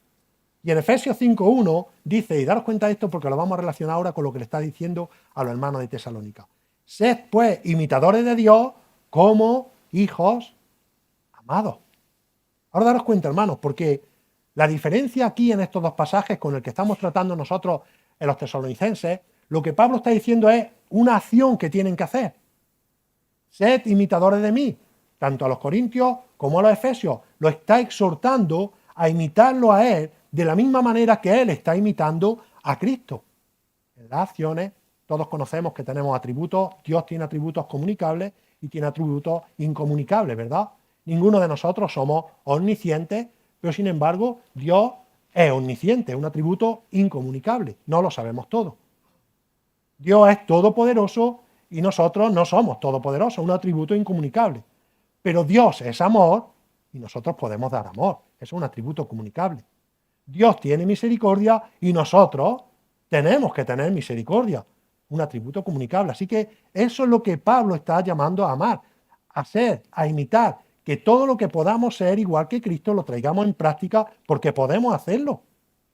A: Y en Efesios 5:1 dice, y daros cuenta de esto porque lo vamos a relacionar ahora con lo que le está diciendo a los hermanos de Tesalónica. Sed pues imitadores de Dios como hijos amados. Ahora daros cuenta, hermanos, porque la diferencia aquí en estos dos pasajes con el que estamos tratando nosotros en los tesalonicenses, lo que Pablo está diciendo es una acción que tienen que hacer. Sed imitadores de mí, tanto a los corintios como a los efesios. Lo está exhortando a imitarlo a él de la misma manera que él está imitando a Cristo. En las acciones todos conocemos que tenemos atributos, Dios tiene atributos comunicables y tiene atributos incomunicables, ¿verdad? Ninguno de nosotros somos omniscientes, pero sin embargo Dios es omnisciente, es un atributo incomunicable, no lo sabemos todo. Dios es todopoderoso y nosotros no somos todopoderosos, un atributo incomunicable. Pero Dios es amor y nosotros podemos dar amor, es un atributo comunicable. Dios tiene misericordia y nosotros tenemos que tener misericordia, un atributo comunicable. Así que eso es lo que Pablo está llamando a amar, a ser, a imitar, que todo lo que podamos ser igual que Cristo lo traigamos en práctica porque podemos hacerlo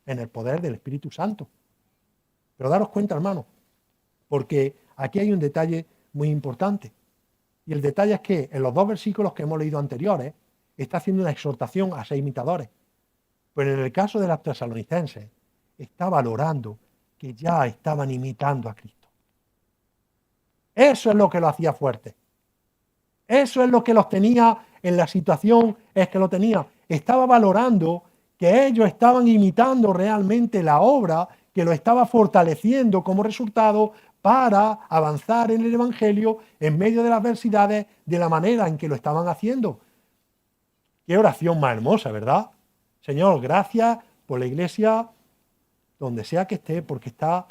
A: en el poder del Espíritu Santo. Pero daros cuenta, hermanos, porque aquí hay un detalle muy importante. Y el detalle es que en los 2 versículos que hemos leído anteriores está haciendo una exhortación a ser imitadores. Pero en el caso de los tesalonicenses está valorando que ya estaban imitando a Cristo. Eso es lo que lo hacía fuerte. Eso es lo que los tenía en la situación, es que lo tenía. Estaba valorando que ellos estaban imitando realmente la obra que lo estaba fortaleciendo como resultado para avanzar en el Evangelio en medio de las adversidades de la manera en que lo estaban haciendo. Qué oración más hermosa, ¿verdad? Señor, gracias por la iglesia, donde sea que esté, porque está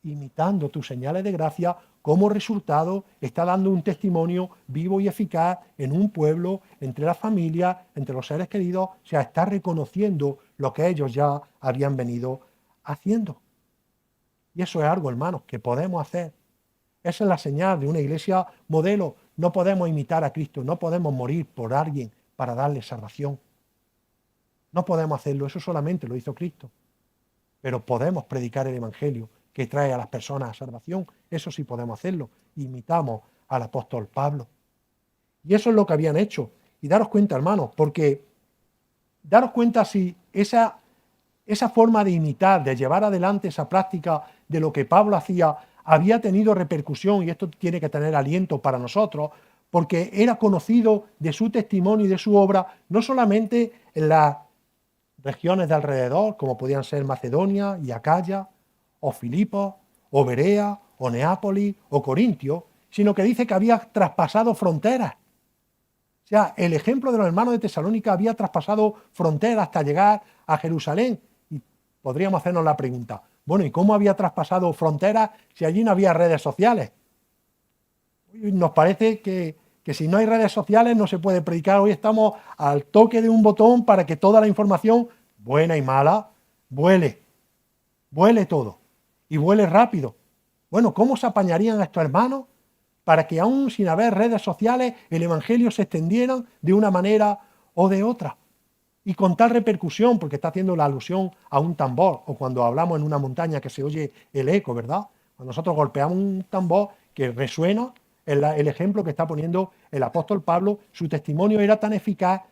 A: imitando tus señales de gracia, como resultado está dando un testimonio vivo y eficaz en un pueblo, entre las familias, entre los seres queridos, o sea, está reconociendo lo que ellos ya habían venido haciendo. Y eso es algo, hermanos, que podemos hacer. Esa es la señal de una iglesia modelo. No podemos imitar a Cristo, no podemos morir por alguien para darle salvación. No podemos hacerlo, eso solamente lo hizo Cristo. Pero podemos predicar el Evangelio que trae a las personas a salvación. Eso sí podemos hacerlo. Imitamos al apóstol Pablo. Y eso es lo que habían hecho. Y daros cuenta, hermanos, porque daros cuenta si esa forma de imitar, de llevar adelante esa práctica de lo que Pablo hacía, había tenido repercusión, y esto tiene que tener aliento para nosotros, porque era conocido de su testimonio y de su obra, no solamente en las regiones de alrededor, como podían ser Macedonia y Acaya, o Filipos, o Berea, o Neápolis, o Corintio, sino que dice que había traspasado fronteras. O sea, el ejemplo de los hermanos de Tesalónica había traspasado fronteras hasta llegar a Jerusalén. Y podríamos hacernos la pregunta, bueno, ¿y cómo había traspasado fronteras si allí no había redes sociales? Nos parece que si no hay redes sociales no se puede predicar. Hoy estamos al toque de un botón para que toda la información, buena y mala, vuele todo y vuele rápido. Bueno, ¿cómo se apañarían a estos hermanos para que aún sin haber redes sociales el Evangelio se extendiera de una manera o de otra? Y con tal repercusión, porque está haciendo la alusión a un tambor, o cuando hablamos en una montaña que se oye el eco, ¿verdad? Cuando nosotros golpeamos un tambor que resuena, el ejemplo que está poniendo el apóstol Pablo, su testimonio era tan eficaz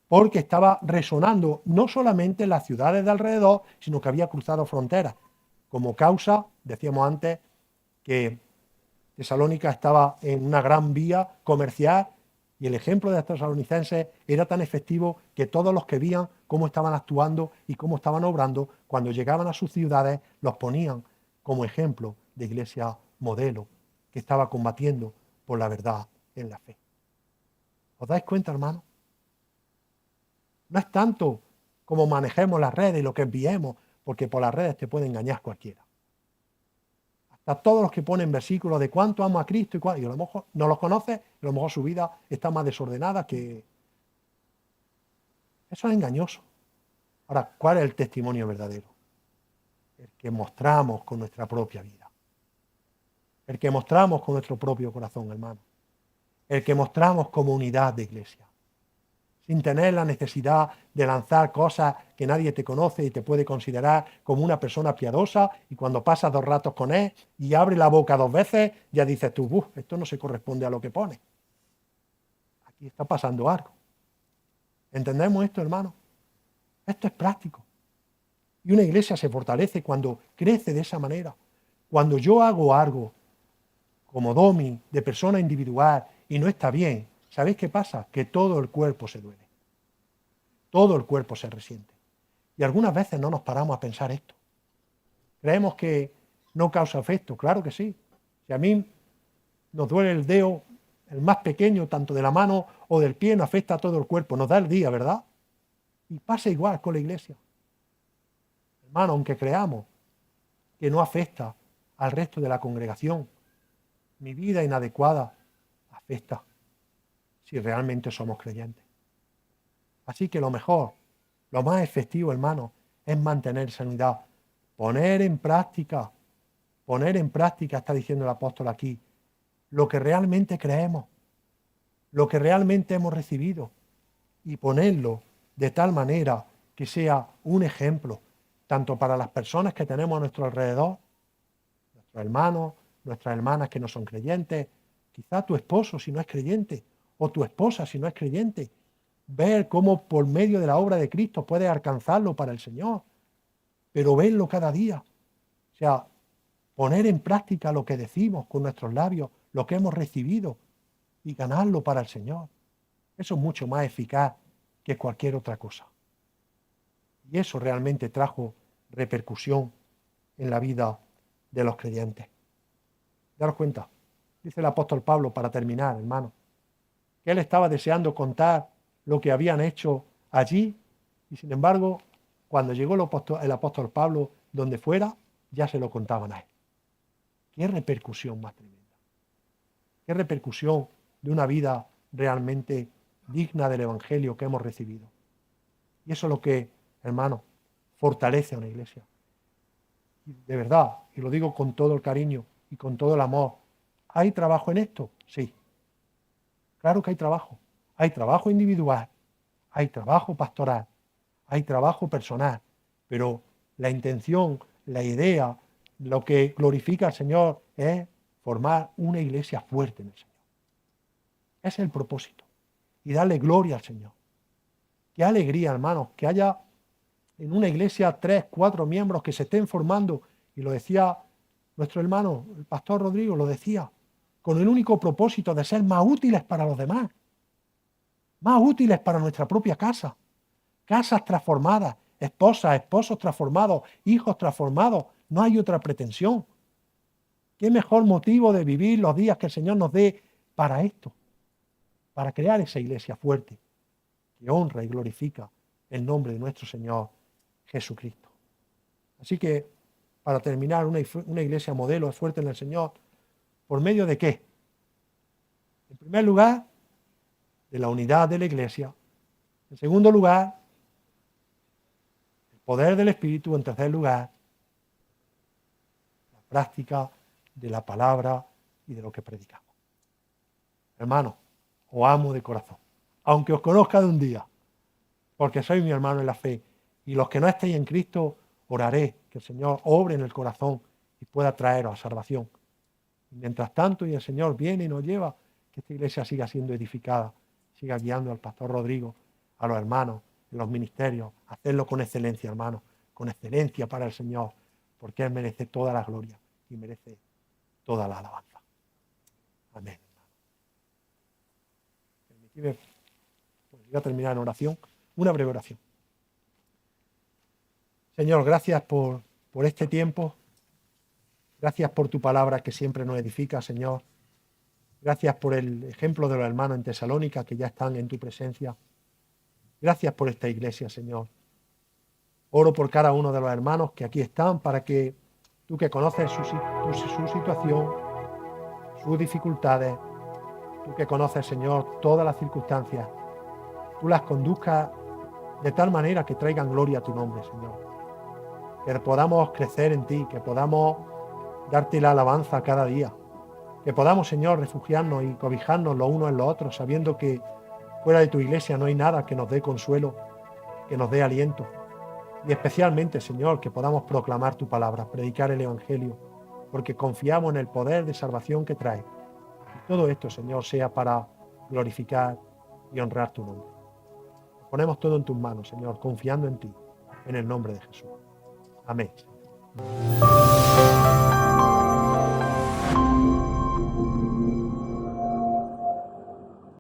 A: porque estaba resonando no solamente en las ciudades de alrededor, sino que había cruzado fronteras. Como causa, decíamos antes, que Tesalónica estaba en una gran vía comercial Y el ejemplo de los tesalonicenses era tan efectivo que todos los que veían cómo estaban actuando y cómo estaban obrando, cuando llegaban a sus ciudades, los ponían como ejemplo de iglesia modelo que estaba combatiendo por la verdad en la fe. ¿Os dais cuenta, hermano? No es tanto como manejemos las redes y lo que enviemos, porque por las redes te puede engañar cualquiera. Hasta todos los que ponen versículos de cuánto amo a Cristo y a lo mejor no los conoce, y a lo mejor su vida está más desordenada que... Eso es engañoso. Ahora, ¿cuál es el testimonio verdadero? El que mostramos con nuestra propia vida. El que mostramos con nuestro propio corazón, hermano. El que mostramos como unidad de iglesia. Sin tener la necesidad de lanzar cosas que nadie te conoce y te puede considerar como una persona piadosa, y cuando pasas 2 ratos con él y abre la boca 2 veces, ya dices tú, esto no se corresponde a lo que pone. Aquí está pasando algo. ¿Entendemos esto, hermano? Esto es práctico. Y una iglesia se fortalece cuando crece de esa manera. Cuando yo hago algo como domi, de persona individual, y no está bien, ¿sabéis qué pasa? Que todo el cuerpo se duele. Todo el cuerpo se resiente. Y algunas veces no nos paramos a pensar esto. Creemos que no causa efecto. Claro que sí. Si a mí nos duele el dedo, el más pequeño, tanto de la mano o del pie, nos afecta a todo el cuerpo. Nos da el día, ¿verdad? Y pasa igual con la iglesia. Hermano, aunque creamos que no afecta al resto de la congregación, mi vida inadecuada afecta si realmente somos creyentes. Así que lo mejor, lo más efectivo, hermano, es mantener sanidad. Poner en práctica, está diciendo el apóstol aquí, lo que realmente creemos, lo que realmente hemos recibido, y ponerlo de tal manera que sea un ejemplo, tanto para las personas que tenemos a nuestro alrededor, nuestros hermanos, nuestras hermanas que no son creyentes, quizá tu esposo si no es creyente, o tu esposa si no es creyente, ver cómo por medio de la obra de Cristo puedes alcanzarlo para el Señor, pero verlo cada día. O sea, poner en práctica lo que decimos con nuestros labios, lo que hemos recibido, y ganarlo para el Señor. Eso es mucho más eficaz que cualquier otra cosa. Y eso realmente trajo repercusión en la vida de los creyentes. Daros cuenta, dice el apóstol Pablo, para terminar, hermano, que él estaba deseando contar lo que habían hecho allí, y sin embargo, cuando llegó el apóstol Pablo donde fuera, ya se lo contaban a él. Qué repercusión más tremenda. Qué repercusión de una vida realmente digna del Evangelio que hemos recibido. Y eso es lo que, hermano, fortalece a una iglesia. Y de verdad, y lo digo con todo el cariño y con todo el amor, ¿hay trabajo en esto? Sí. Claro que hay trabajo. Hay trabajo individual, hay trabajo pastoral, hay trabajo personal, pero la intención, la idea, lo que glorifica al Señor es formar una iglesia fuerte en el Señor. Ese es el propósito. Y darle gloria al Señor. Qué alegría, hermanos, que haya en una iglesia 3, 4 miembros que se estén formando, y lo decía nuestro hermano, el pastor Rodrigo, lo decía, con el único propósito de ser más útiles para los demás, más útiles para nuestra propia casa, casas transformadas, esposas, esposos transformados, hijos transformados. No hay otra pretensión. ¿Qué mejor motivo de vivir los días que el Señor nos dé para esto? Para crear esa iglesia fuerte que honra y glorifica el nombre de nuestro Señor Jesucristo. Así que, para terminar, una iglesia modelo fuerte en el Señor, ¿por medio de qué? En primer lugar, de la unidad de la iglesia. En segundo lugar, el poder del Espíritu. En tercer lugar, la práctica de la palabra y de lo que predicamos. Hermano, os amo de corazón, aunque os conozca de un día, porque sois mi hermano en la fe. Y los que no estéis en Cristo, oraré que el Señor obre en el corazón y pueda traeros a salvación. Y mientras tanto, y el Señor viene y nos lleva, que esta iglesia siga siendo edificada, siga guiando al pastor Rodrigo, a los hermanos, en los ministerios, hacerlo con excelencia, hermano, con excelencia para el Señor, porque Él merece toda la gloria y merece toda la alabanza. Amén. Y voy a terminar en oración, una breve oración. Señor, gracias por este tiempo. Gracias por tu palabra que siempre nos edifica, Señor. Gracias por el ejemplo de los hermanos en Tesalónica que ya están en tu presencia. Gracias por esta iglesia, Señor. Oro por cada uno de los hermanos que aquí están para que tú, que conoces su situación, sus dificultades, tú que conoces, Señor, todas las circunstancias, tú las conduzcas de tal manera que traigan gloria a tu nombre, Señor. Que podamos crecer en ti, que podamos darte la alabanza cada día. Que podamos, Señor, refugiarnos y cobijarnos los unos en los otros, sabiendo que fuera de tu iglesia no hay nada que nos dé consuelo, que nos dé aliento. Y especialmente, Señor, que podamos proclamar tu palabra, predicar el Evangelio, porque confiamos en el poder de salvación que trae. Y todo esto, Señor, sea para glorificar y honrar tu nombre. Ponemos todo en tus manos, Señor, confiando en ti, en el nombre de Jesús. Amén.